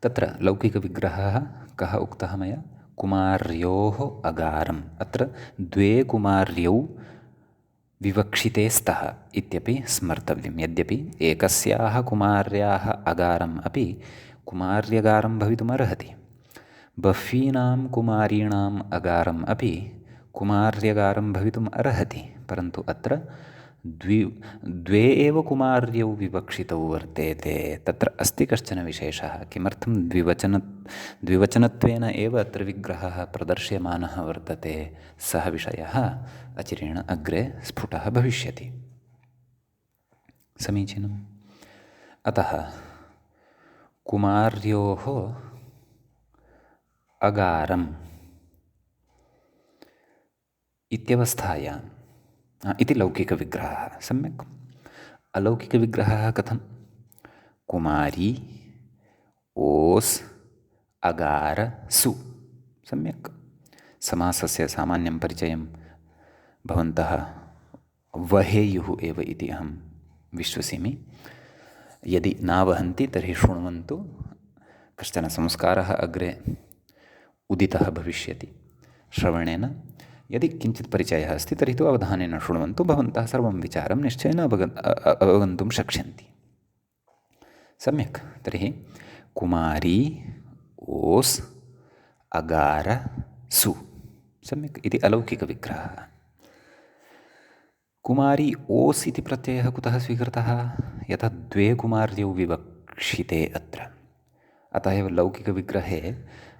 Speaker 1: तत्र लौकिकविग्रहः कः उक्तः मया? कुमार्योः अगारम्। अत्र द्वे कुमार्यौ विवक्षिते स्तः इत्यपि स्मर्तव्यं। यद्यपि एकस्याः कुमार्याः अगारम् अपि कुमार्यगारं भवितुमर्हति, बह्वीनां कुमारीणाम् अगारम् अपि कुमार्यगारं भवितुम् अर्हति, परन्तु अत्र द्वे एव कुमार्यौ विवक्षितौ वर्तेते। तत्र अस्ति कश्चन विशेषः। किमर्थं द्विवचनत्वेन एव अत्र विग्रहः प्रदर्श्यमानः वर्तते, सः विषयः अचिरेण अग्रे स्फुटः भविष्यति। समीचीनम्। अतः कुमार्योः अगारम् इत्यवस्थायां इति लौकिकविग्रहः सम्यक्। अलौकिकविग्रहः कथं? कुमारी ओस् अगार सु। सम्यक्। समासस्य सामान्यं परिचयं भवन्तः वहेयुः एव इति अहं विश्वसिमि। यदि न वहन्ति तर्हि शृण्वन्तु, कश्चन संस्कारः अग्रे उदितः भविष्यति श्रवणेन। यदि किञ्चित् परिचयः अस्ति तर्हि तु अवधानेन शृण्वन्तु, भवन्तः सर्वं विचारं निश्चयेन अवगन्तुं शक्ष्यन्ति। सम्यक्। तर्हि कुमारी ओस् अगार सु। सम्यक् इति अलौकिकविग्रहः। कुमारी ओस् इति प्रत्ययः कुतः स्वीकृतः? यथा द्वे कुमार्यौ विवक्षिते अत्र। अतः एव लौकिकविग्रहे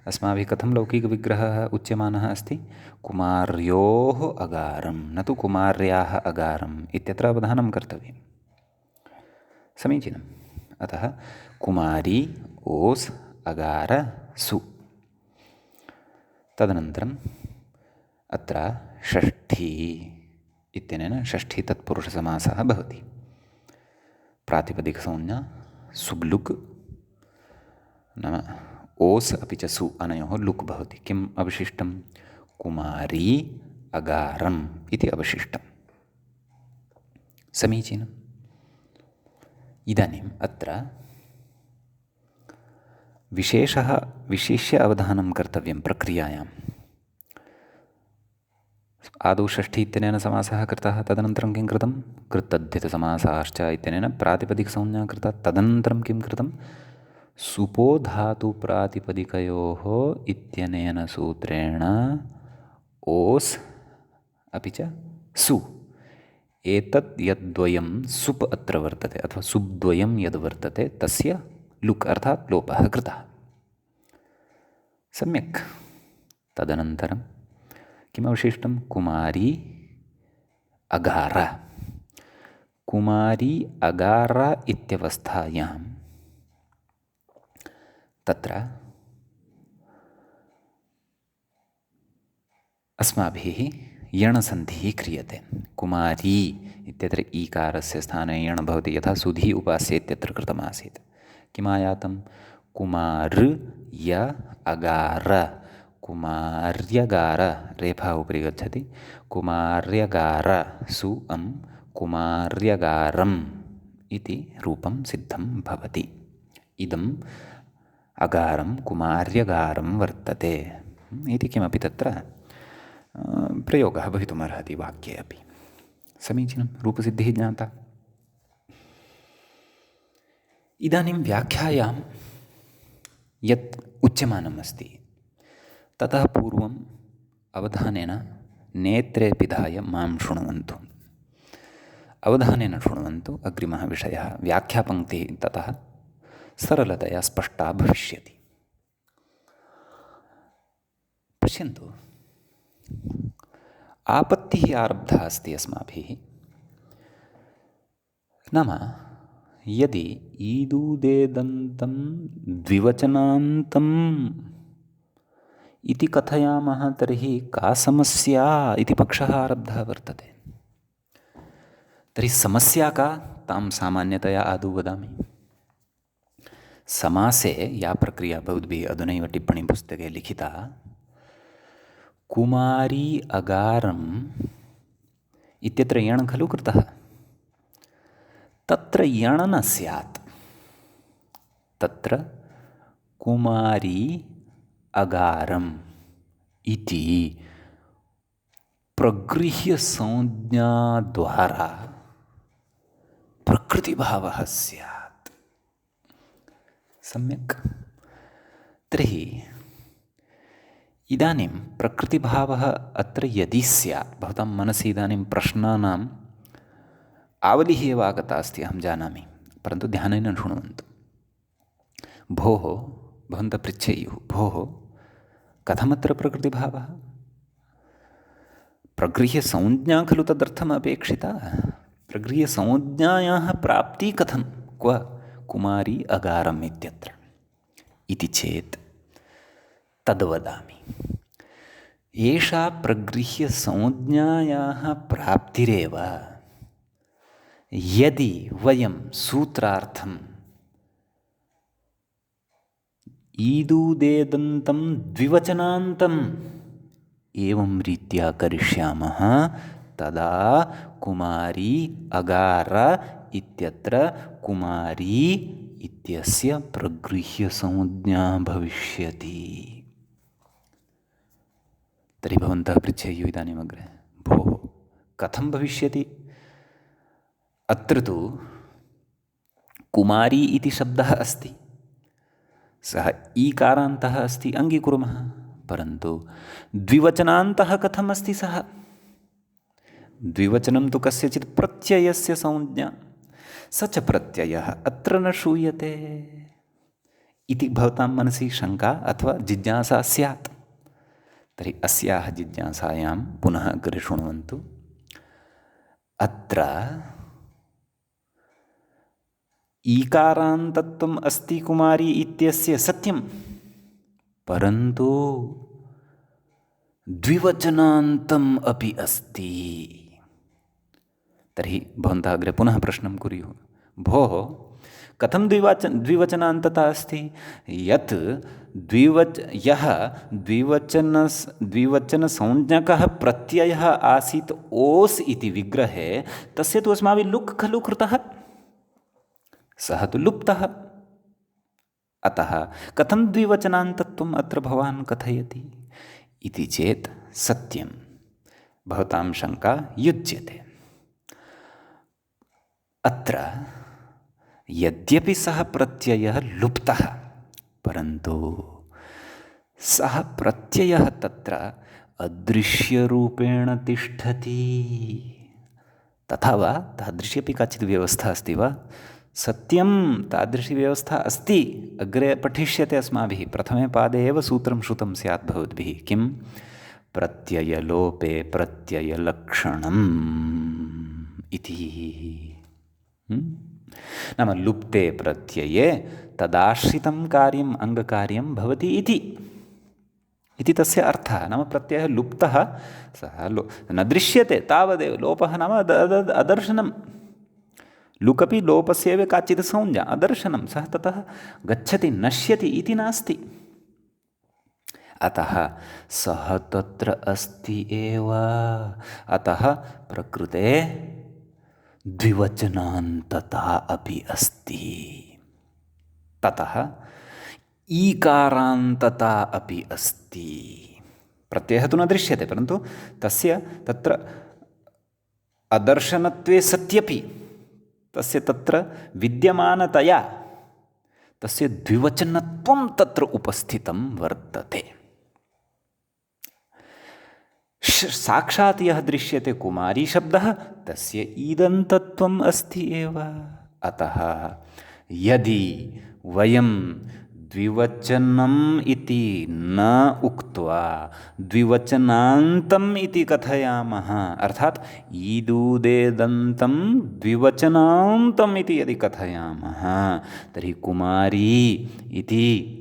Speaker 1: अस्माभिः कथं लौकिकविग्रहः उच्यमानः अस्ति? कुमार्योः अगारं, न तु कुमार्याः अगारम् इत्यत्र अवधानं कर्तव्यं। समीचीनम्। अतः कुमारी ओस् अगार सु। तदनन्तरम् अत्र षष्ठी इत्यनेन षष्ठी तत्पुरुषसमासः भवति। प्रातिपदिकसंज्ञा सुब्लुक्, नाम ओस् अपि च सु अनयोः लुक् भवति। किम् अवशिष्टं? कुमारी अगारम् इति अवशिष्टम्। समीचीनम्। इदानीम् अत्र विशिष्य अवधानं कर्तव्यं प्रक्रियायाम्। आदौ षष्ठी इत्यनेन समासः कृतः, तदनन्तरं किं कृतं? कृत्तद्धितसमासाश्च इत्यनेन प्रातिपदिकसंज्ञा कृता। तदनन्तरं किं कृतं? सुपो धातु प्रातिपदिकयोः इत्यनेन सूत्रेण ओस् अपि च सु एतत् यद्वयं सुप् अत्र वर्तते अथवा सुब्द्वयं यद् वर्तते तस्य लुक् अर्थात् लोपः कृतः। सम्यक्। तदनन्तरं किमवशिष्टं? कुमारी अगार। कुमारी अगार इत्यवस्थायां तत्र अस्माभिः यणसन्धिः क्रियते। कुमारी इत्यत्र ईकारस्य स्थाने यण् भवति, यथा सुधी उपास्य इत्यत्र कृतमासीत्। किमायातं? कुमार य अगार, कुमार्यगार, रेफा उपरि गच्छति। कुमार्यगार सु अं कुमार्यगारम् इति रूपं सिद्धं भवति। इदम् अगारं कुमार्यगारं वर्तते इति किमपि तत्र प्रयोगः भवितुमर्हति वाक्ये अपि। समीचीनं। रूपसिद्धिः ज्ञाता। इदानीं व्याख्यायां यत् उच्यमानम् अस्ति ततः पूर्वम् अवधानेन नेत्रे पिधाय मां शृण्वन्तु। अवधानेन शृण्वन्तु। अग्रिमः विषयः व्याख्यापङ्क्तिः ततः सरलतया स्पष्टा भविष्यति। पश्यन्तु, आपत्तिः आरब्धा अस्ति अस्माभिः। नाम यदि ईदूदेदन्तं द्विवचनान्तम् इति कथयामः तर्हि का समस्या इति पक्षः आरब्धः वर्तते। तर्हि समस्या का, तां सामान्यतया आदौ वदामि। समासे या प्रक्रिया भवद्भिः अधुनैव टिप्पणीपुस्तके लिखिता, कुमारी अगारम् इत्यत्र यण् खलु कृतः, तत्र यण् न स्यात्। तत्र कुमारी अगारम् इति प्रगृह्य संज्ञाद्वारा प्रकृतिभावः स्यात्। सम्यक्। तर्हि इदानीं प्रकृतिभावः अत्र यदि स्यात्, भवतां मनसि इदानीं प्रश्नानाम् आवलिः एव आगता अस्ति, अहं जानामि, परन्तु ध्यानेन शृण्वन्तु। भोः, भवन्तः पृच्छेयुः, भोः कथमत्र प्रकृतिभावः? प्रगृह्यसंज्ञा खलु तदर्थम् अपेक्षिता। प्रगृह्यसंज्ञायाः प्राप्तिः कथं, क्व कुमारी अगारम् इत्यत्र इति चेत् तद्वदामि। एषा प्रगृह्यसंज्ञायाः प्राप्तिरेव यदि वयं सूत्रार्थं ईदूदेदन्तं द्विवचनान्तम् एवं रीत्या करिष्यामः, तदा कुमारी अगार इत्यत्र कुमारी इत्यस्य प्रगृह्यसंज्ञा भविष्यति। तर्हि भवन्तः पृच्छेयुः इदानीम् अग्रे, भोः कथं भविष्यति? अत्र तु कुमारी इति शब्दः अस्ति, सः ईकारान्तः अस्ति, अङ्गीकुर्मः, परन्तु द्विवचनान्तः कथम् अस्ति सः? द्विवचनं तु कस्यचित् प्रत्ययस्य संज्ञा, स च प्रत्ययः अत्र न श्रूयते इति भवतां मनसि शङ्का अथवा जिज्ञासा स्यात्। तर्हि अस्याः जिज्ञासायां पुनः अग्रे शृण्वन्तु। अत्र ईकारान्तत्वम् अस्ति कुमारी इत्यस्य, सत्यं, परन्तु द्विवचनान्तम् अपि अस्ति। तर्हि भवन्तः अग्रे पुनः प्रश्नं कुर्युः, भोः कथं द्विवचनान्तता अस्ति? यत् यः द्विवचनसंज्ञकः प्रत्ययः आसीत् ओस् इति विग्रहे, तस्य तु अस्माभिः लुक् खलु कृतः, सः तु लुप्तः। अतः कथं द्विवचनान्तत्वम् अत्र भवान् कथयति इति चेत् सत्यं, भवतां शङ्का युज्यते। अत्र यद्यपि सः प्रत्ययः लुप्तः, परन्तु सः प्रत्ययः तत्र अदृश्यरूपेण तिष्ठति। तथा वा? तादृशी काचित् व्यवस्था अस्ति वा? सत्यं, तादृशी व्यवस्था अस्ति। अग्रे पठिष्यते अस्माभिः। प्रथमे पादे एव सूत्रं श्रुतं स्यात् भवद्भिः। किं? प्रत्ययलोपे प्रत्ययलक्षणम् इति। नाम लुप्ते प्रत्यये तदाश्रितं कार्यम् अङ्गकार्यं भवति इति तस्य अर्थः। नाम प्रत्ययः लुप्तः, सः न दृश्यते तावदेव। लोपः नाम अदर्शनं। लुकपि लोपस्यैव काचित् संज्ञा, अदर्शनं। सः ततः गच्छति, नश्यति इति नास्ति। अतः सः तत्र अस्ति एव। अतः प्रकृते द्विवचनान्तता अपि अस्ति। ततः ईकारान्तता अपि अस्ति। प्रत्ययः तु न दृश्यते, परन्तु तस्य तत्र अदर्शनत्वे सत्यपि तस्य तत्र विद्यमानतया तस्य द्विवचनत्वं तत्र उपस्थितं वर्तते। साक्षात् यः दृश्यते कुमारी शब्दः तस्य ईदन्तत्वम् अस्ति एव। अतः यदि वयं द्विवचनम् इति न उक्त्वा द्विवचनान्तम् इति कथयामः, अर्थात् ईदूदेदन्तं द्विवचनान्तम् इति यदि कथयामः तर्हि कुमारी इति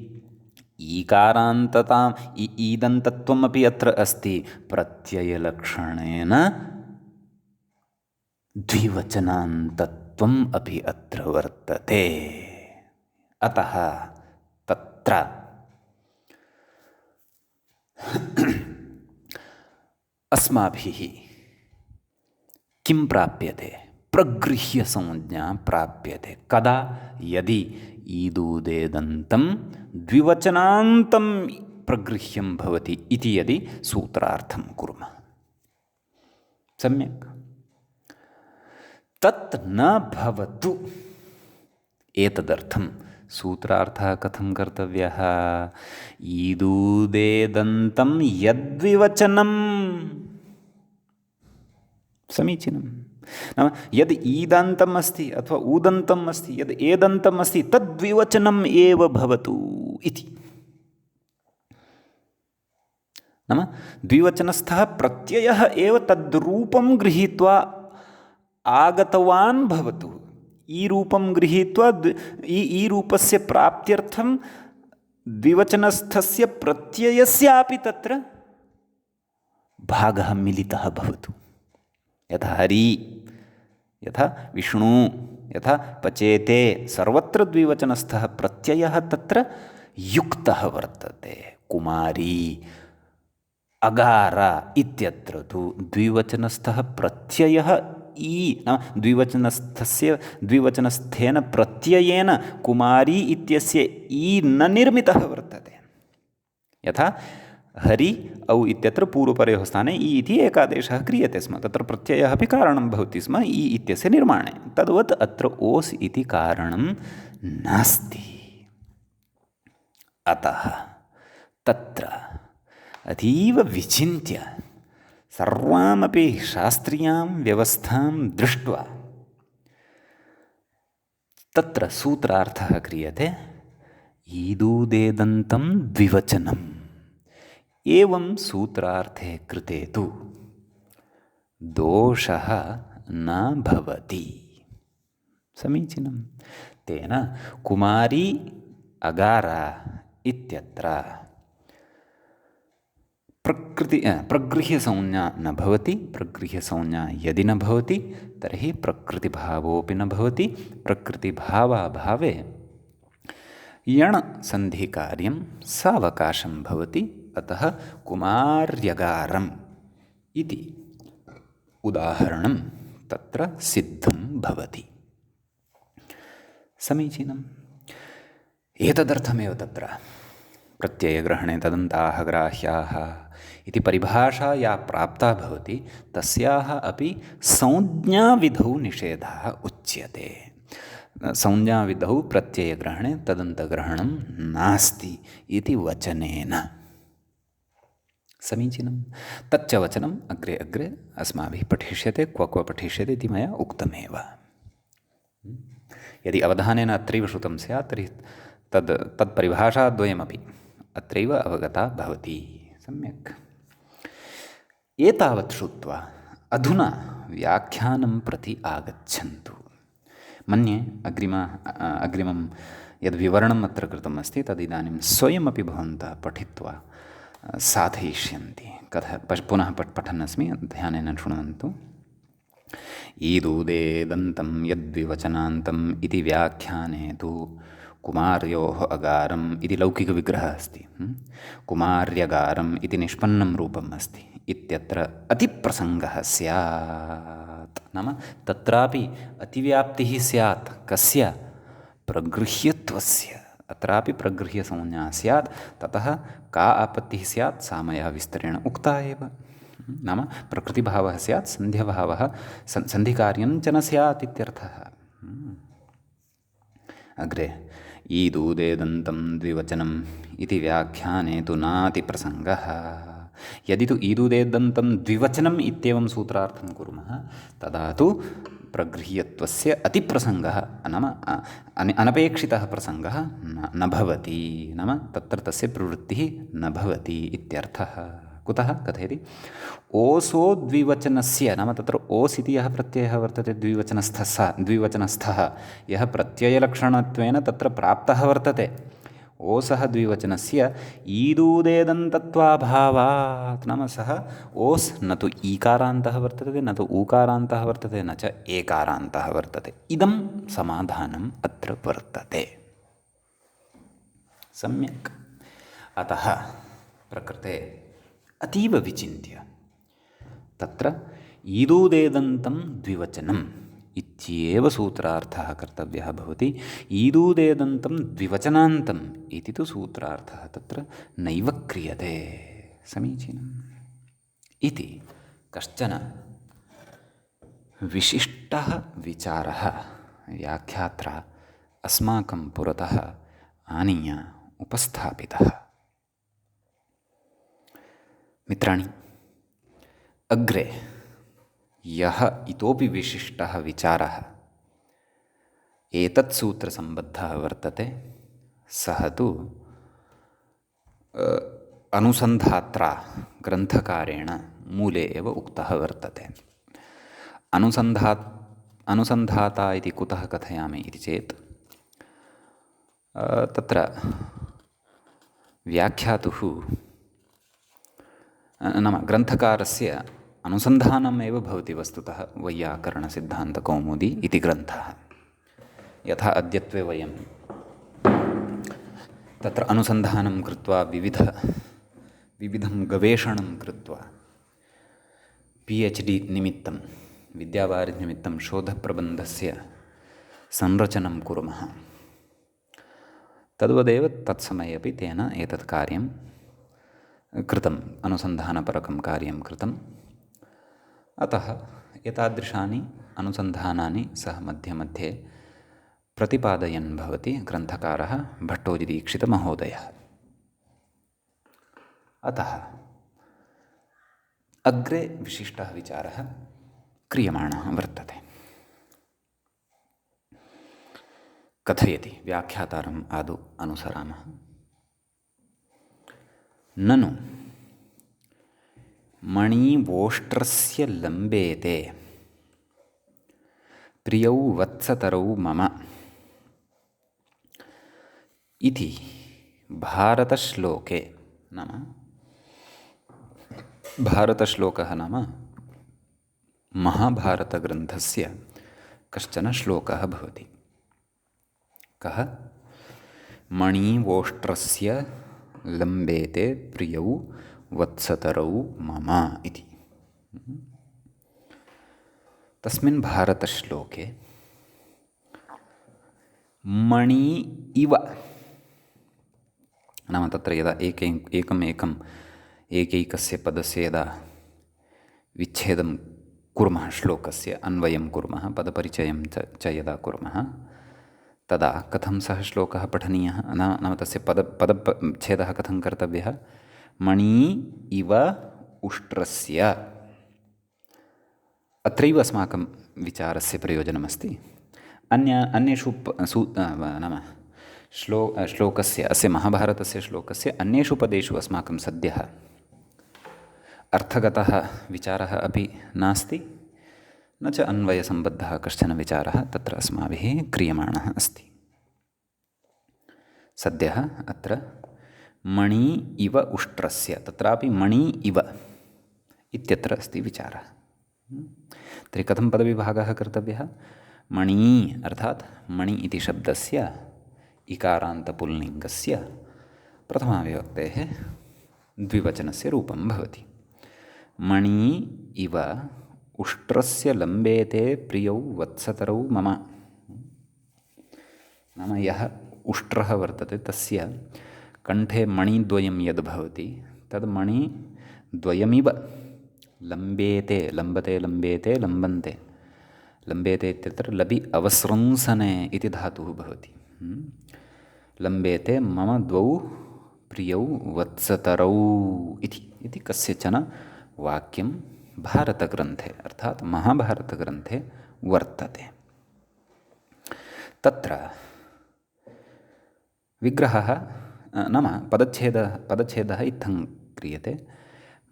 Speaker 1: ईकारान्तताम् ईदन्तत्वमपि अत्र अस्ति, प्रत्ययलक्षणेन द्विवचनान्तत्वम् अपि अत्र वर्तते। अतः तत्र अस्माभिः किं प्राप्यते? प्रगृह्यसंज्ञा प्राप्यते। कदा? यदि ईदूदेदन्तं द्विवचनान्तं प्रगृह्यं भवति इति यदि सूत्रार्थं कुर्मः। सम्यक्? तत् न भवतु। एतदर्थं सूत्रार्थः कथं कर्तव्यः? ईदूदेदन्तं यद्विवचनं समीचीनं। नाम यद् ईदान्तम् अस्ति अथवा ऊदन्तम् अस्ति, यद् एदन्तम् अस्ति तद्विवचनम् एव भवतु इति। नाम द्विवचनस्थः प्रत्ययः एव तद्रूपं गृहीत्वा आगतवान् भवतु। ई रूपं गृहीत्वा ई रूपस्य प्राप्त्यर्थं द्विवचनस्थस्य प्रत्ययस्यापि तत्र भागः मिलितः भवतु। यथा हरि, यथा विष्णु, यथा पचेते, सर्वत्र द्विवचनस्थः प्रत्ययः तत्र युक्तः वर्तते। कुमारी, अगार इत्यत्र तु द्विवचनस्थः प्रत्ययः ई, नाम द्विवचनस्थेन प्रत्ययेन कुमारी इत्यस्य ई न निर्मितः वर्तते। यथा हरि औ इत्यत्र पूर्वपरयोः स्थाने ई इति एकादेशः क्रियते स्म, तत्र प्रत्ययः अपि कारणं भवति स्म ई इत्यस्य निर्माणे। तद्वत् अत्र ओस् इति कारणं नास्ति। अतः तत्र अतीव विचिन्त्य सर्वामपि शास्त्रीयां व्यवस्थां दृष्ट्वा तत्र सूत्रार्थः क्रियते ईदूदेदन्तं द्विवचनम्। एवं सूत्रार्थे कृते तु दोषः न भवति। समीचीनं। तेन कुमारी अगारा इत्यत्र प्रगृह्यसंज्ञा न भवति। प्रगृह्यसंज्ञा यदि न भवति तर्हि प्रकृतिभावोऽपि न भवति। प्रकृतिभावाभावे यणसन्धिकार्यं सावकाशं भवति। अतः कुमार्यगारम् इति उदाहरणं तत्र सिद्धं भवति। समीचीनम्। एतदर्थमेव तत्र प्रत्ययग्रहणे तदन्ताः ग्राह्याः इति परिभाषा या प्राप्ता भवति तस्याः अपि संज्ञाविधौ निषेधः उच्यते। संज्ञाविधौ प्रत्ययग्रहणे तदन्तग्रहणं नास्ति इति वचनेन। समीचीनं। तच्च वचनम् अग्रे अग्रे अस्माभिः पठिष्यते। क्व पठिष्यते इति मया उक्तमेव। यदि अवधानेन अत्रैव श्रुतं स्यात् तर्हि तत्परिभाषाद्वयमपि अत्रैव अवगता भवति। सम्यक्। एतावत् श्रुत्वा अधुना व्याख्यानं प्रति आगच्छन्तु। मन्ये अग्रिमं यद्विवरणम् अत्र कृतम् अस्ति तदिदानीं स्वयमपि भवन्तः पठित्वा साधयिष्यन्ति। पुनः पठन्नस्मि, ध्यानेन शृण्वन्तु। ईदूदेदन्तं यद्विवचनान्तम् इति व्याख्याने तु कुमार्योः अगारम् इति लौकिकविग्रहः अस्ति। कुमार्यगारम् इति निष्पन्नं रूपम् अस्ति इत्यत्र अतिप्रसङ्गः स्यात्। नाम तत्रापि अतिव्याप्तिः स्यात्। कस्य? प्रगृह्यत्वस्य। अत्रापि प्रगृह्यसंज्ञा स्यात्। ततः का आपत्तिः स्यात्? सा मया विस्तरेण उक्ता एव। नाम प्रकृतिभावः स्यात्, सन्ध्यभावः सन्धिकार्यं च न स्यात् इत्यर्थः। अग्रे ईदूदेदन्तं द्विवचनम् इति व्याख्याने तु नातिप्रसङ्गः। यदि तु ईदुदेदन्तं द्विवचनम् इत्येवं सूत्रार्थं कुर्मः तदा तु प्रगृह्यत्वस्य अतिप्रसङ्गः नाम अनपेक्षितः प्रसङ्गः न भवति, नाम तत्र तस्य प्रवृत्तिः न भवति इत्यर्थः। कुतः कथयति? ओसो द्विवचनस्य, नाम तत्र ओस् इति यः प्रत्ययः वर्तते द्विवचनस्थः यः प्रत्ययलक्षणत्वेन तत्र प्राप्तः वर्तते, ओसः द्विवचनस्य ईदूदेदन्तत्वाभावात्, नाम सः ओस् न तु ईकारान्तः वर्तते न तु ऊकारान्तः वर्तते न च एकारान्तः वर्तते। इदं समाधानम् अत्र वर्तते। सम्यक्। अतः प्रकृते अतीव विचिन्त्य तत्र ईदूदेदन्तं द्विवचनम् इत्येव सूत्रार्थः कर्तव्यः भवति। ईदूदेदन्तं द्विवचनान्तम् इति तु सूत्रार्थः तत्र नैव क्रियते। समीचीनम् इति कश्चन विशिष्टः विचारः व्याख्यात्रा अस्माकं पुरतः आनीय उपस्थापितः। मित्राणि, अग्रे यः इतोपि विशिष्टः विचारः एतत् सूत्रसम्बद्धः वर्तते सः तु अनुसन्धात्रा ग्रन्थकारेण मूले एव उक्तः वर्तते। अनुसन्धाता इति कुतः कथयामि इति चेत् तत्र व्याख्यातुः नाम ग्रन्थकारस्य अनुसन्धानम् एव भवति वस्तुतः वैयाकरणसिद्धान्तकौमुदी इति ग्रन्थः। यथा अद्यत्वे वयं तत्र अनुसन्धानं कृत्वा विविधं गवेषणं कृत्वा PhD निमित्तं विद्यावारिधिनिमित्तं शोधप्रबन्धस्य संरचनं कुर्मः। तद्वदेव तत्समये अपि तेन एतत् कार्यं कृतम्, अनुसन्धानपरकं कार्यं कृतम्। अतः एतादृशानि अनुसन्धानानि सः मध्ये मध्ये प्रतिपादयन् भवति ग्रन्थकारः भट्टोजिदीक्षितमहोदयः। अतः अग्रे विशिष्टः विचारः क्रियमाणः वर्तते। कथयति, व्याख्यातारम् आदौ अनुसरामः। ननु मणिवोष्ट्रस्य लम्बेते प्रियौ वत्सतरौ मम इति भारतश्लोके, नाम भारतश्लोकः नाम महाभारतग्रन्थस्य कश्चन श्लोकः भवति। कः? मणिवोष्ट्रस्य लम्बेते प्रियौ वत्सतरौ मम इति। तस्मिन् भारतश्लोके मणि इव, नाम तत्र यदा एकैकस्य पदस्य यदा विच्छेदं कुर्मः, श्लोकस्य अन्वयं कुर्मः, पदपरिचयं च यदा कुर्मः, तदा कथं सः श्लोकः पठनीयः, नाम तस्य पदच्छेदः कथं कर्तव्यः? मणि इव उष्ट्रस्य। अत्रैव अस्माकं विचारस्य प्रयोजनमस्ति। अन्येषु नाम श्लोकस्य, अस्य महाभारतस्य श्लोकस्य अन्येषु पदेषु अस्माकं सद्यः अर्थगतः विचारः अपि नास्ति, न च अन्वयसम्बद्धः कश्चन विचारः तत्र अस्माभिः क्रियमाणः अस्ति। सद्यः अत्र मणि इव उष्ट्रस्य, तत्रापि मणि इव इत्यत्र अस्ति विचारः। तर्हि कथं पदविभागः कर्तव्यः? मणि अर्थात् मणि इति शब्दस्य इकारान्तपुल्लिङ्गस्य प्रथमाविभक्तेः द्विवचनस्य रूपं भवति। मणि इव उष्ट्रस्य लम्बेते प्रियौ वत्सतरौ मम। नाम यः उष्ट्रः वर्तते तस्य कण्ठे मणिद्वयं यद् भवति तद् मणिद्वयमिव लम्बेते, लम्बते लम्बेते लम्बन्ते। लम्बेते इत्यत्र लबि अवसृंसने इति धातुः भवति। लम्बेते मम द्वौ प्रियौ वत्सतरौ इति। इति कस्यचन वाक्यं भारतग्रन्थे अर्थात् महाभारतग्रन्थे वर्तते। तत्र विग्रहः नाम पदच्छेदः इत्थं क्रियते।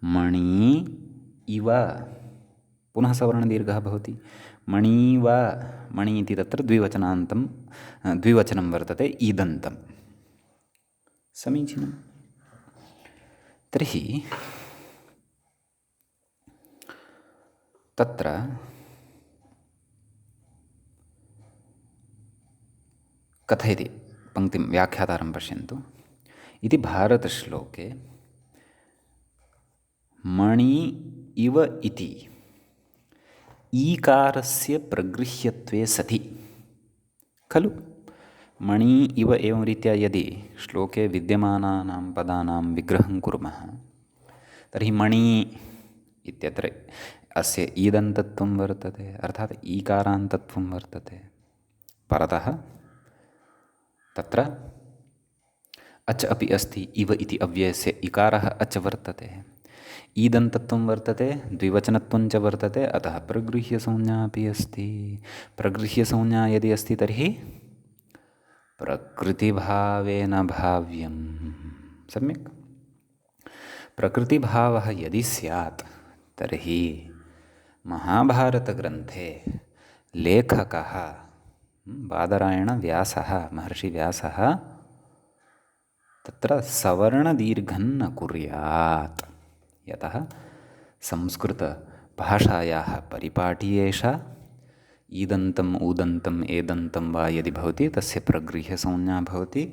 Speaker 1: मणि इव, पुनः सवर्णदीर्घः भवति। मणीव, मणि इति तत्र द्विवचनं वर्तते, ईदन्तं। समीचीनं। तर्हि तत्र कथयति, पङ्क्तिं व्याख्यातारं पश्यन्तु। इति भारतश्लोके मणि इव इति ईकारस्य प्रगृह्यत्वे सति खलु। मणि इव एवं रीत्या यदि श्लोके विद्यमानानां पदानां विग्रहं कुर्मः तर्हि मणि इत्यत्र अस्य ईदन्तत्वं वर्तते, अर्थात् ईकारान्तत्वं वर्तते। परतः तत्र अच् अपि अस्ति, इव इति अव्ययस्य इकारः अच् वर्तते, ईदन्तत्वं वर्तते, द्विवचनत्वं च वर्तते, अतः प्रगृह्यसंज्ञा अपि अस्ति। प्रगृह्यसंज्ञा यदि अस्ति तर्हि प्रकृतिभावेन भाव्यं। सम्यक्। प्रकृतिभावः यदि स्यात् तर्हि महाभारतग्रन्थे लेखकः बादरायणव्यासः, महर्षिव्यासः तत्र सवर्णदीर्घं न कुर्यात्। यतः संस्कृतभाषायाः परिपाटी एषा। ईदन्तम् ऊदन्तम् एदन्तं वा यदि भवति तस्य प्रगृह्यसंज्ञा भवति।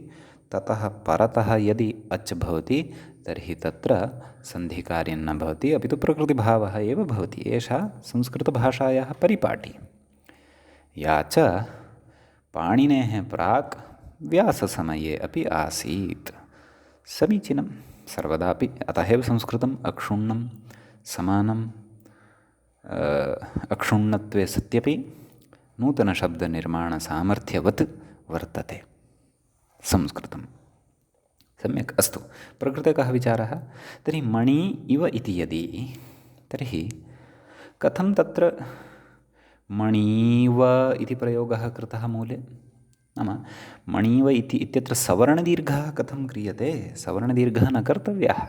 Speaker 1: ततः परतः यदि अच् भवति तर्हि तत्र सन्धिकार्यं न भवति, अपि तु प्रकृतिभावः एव भवति। एषा संस्कृतभाषायाः परिपाटी, या च पाणिनेः प्राक् व्याससमये अपि आसीत्। समीचीनं। सर्वदापि अतः एव संस्कृतम् अक्षुण्णं समानम् अक्षुण्णत्वे सत्यपि नूतनशब्दनिर्माणसामर्थ्यवत् वर्तते संस्कृतं। सम्यक्। अस्तु, प्रकृते कः विचारः? तर्हि मणि इव इति यदि, तर्हि कथं तत्र मणीव इति प्रयोगः कृतः मूले? नाम मणीव इति इत्यत्र सवर्णदीर्घः कथं क्रियते? सवर्णदीर्घः न कर्तव्यः।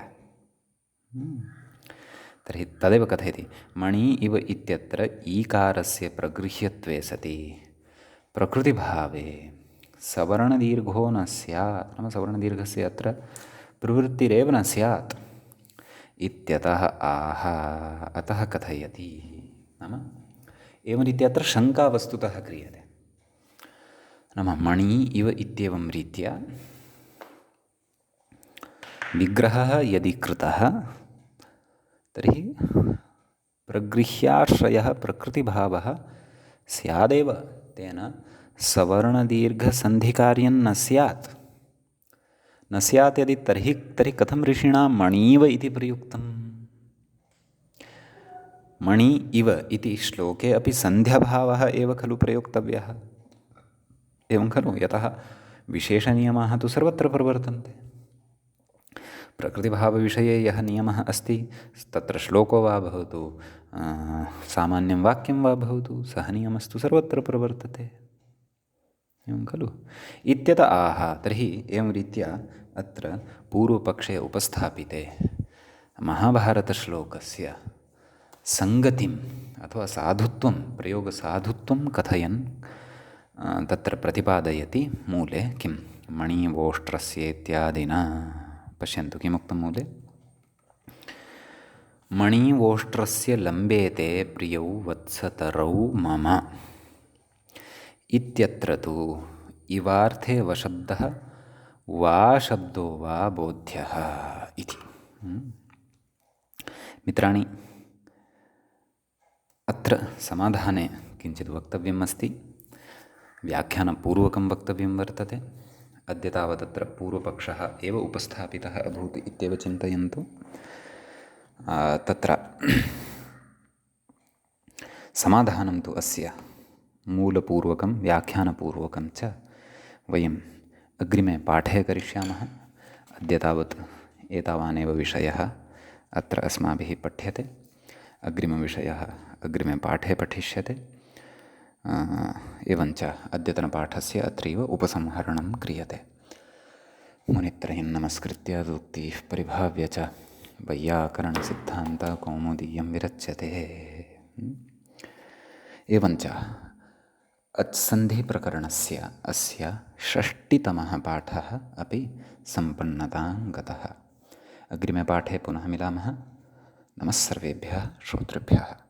Speaker 1: तर्हि तदेव कथयति। मणि इव इत्यत्र ईकारस्य प्रगृह्यत्वे सति प्रकृतिभावे सवर्णदीर्घो न स्यात्, नाम सवर्णदीर्घस्य अत्र प्रवृत्तिरेव न स्यात् इत्यतः आह, अतः कथयति। नाम एवं रीत्या अत्र शङ्का वस्तुतः क्रियते। नाम मणि इव इत्येवं रीत्या विग्रहः यदि कृतः तर्हि प्रगृह्याश्रयः प्रकृतिभावः स्यादेव, तेन सवर्णदीर्घसन्धिकार्यं न स्यात्। न स्यात् यदि तर्हि कथं ऋषिणा मणीव इति प्रयुक्तम्? मणि इव इति श्लोके अपि सन्ध्याभावः एव खलु प्रयोक्तव्यः, एवं खलु? यतः विशेषनियमाः तु सर्वत्र प्रवर्तन्ते। प्रकृतिभावविषये यः नियमः अस्ति तत्र श्लोको वा भवतु, सामान्यं वाक्यं वा भवतु, सः नियमस्तु सर्वत्र प्रवर्तते, एवं खलु? इत्यत आह। तर्हि एवं रीत्या अत्र पूर्वपक्षे उपस्थापिते महाभारतश्लोकस्य सङ्गतिम् अथवा साधुत्वं, प्रयोगसाधुत्वं कथयन् तत्र प्रतिपादयति मूले। किं? मणिवोष्ट्रस्य इत्यादिना। पश्यन्तु किमुक्तं मूले। मणिवोष्ट्रस्य लम्बेते प्रियौ वत्सतरौ मम इत्यत्र तु इवार्थे वशब्दः वा शब्दो वा बोध्यः इति। मित्राणि, अत्र समाधाने किञ्चित् वक्तव्यम् अस्ति, व्याख्यानपूर्वकं वक्तव्यं वर्तते। अद्य तावत् अत्र पूर्वपक्षः एव उपस्थापितः अभूत् इत्येव चिन्तयन्तु। तत्र समाधानं तु अस्य मूलपूर्वकं व्याख्यानपूर्वकं च वयम् अग्रिमे पाठे करिष्यामः। अद्य तावत् एतावानेव विषयः। अत्र अस्माभिः पठ्यते। अग्रिमविषयः अग्रिमे पाठे पठिष्यते। एवञ्च अद्यतनपाठस्य अत्रैव उपसंहरणं क्रियते। मुनित्रयं नमस्कृत्य सूक्तिः परिभाव्य च वैयाकरणसिद्धान्तकौमुदीयं विरच्यते। एवञ्च अच्सन्धिप्रकरणस्य अस्य षष्टितमः पाठः अपि सम्पन्नतां गतः। अग्रिमे पाठे पुनः मिलामः। नमः सर्वेभ्यः श्रोतृभ्यः।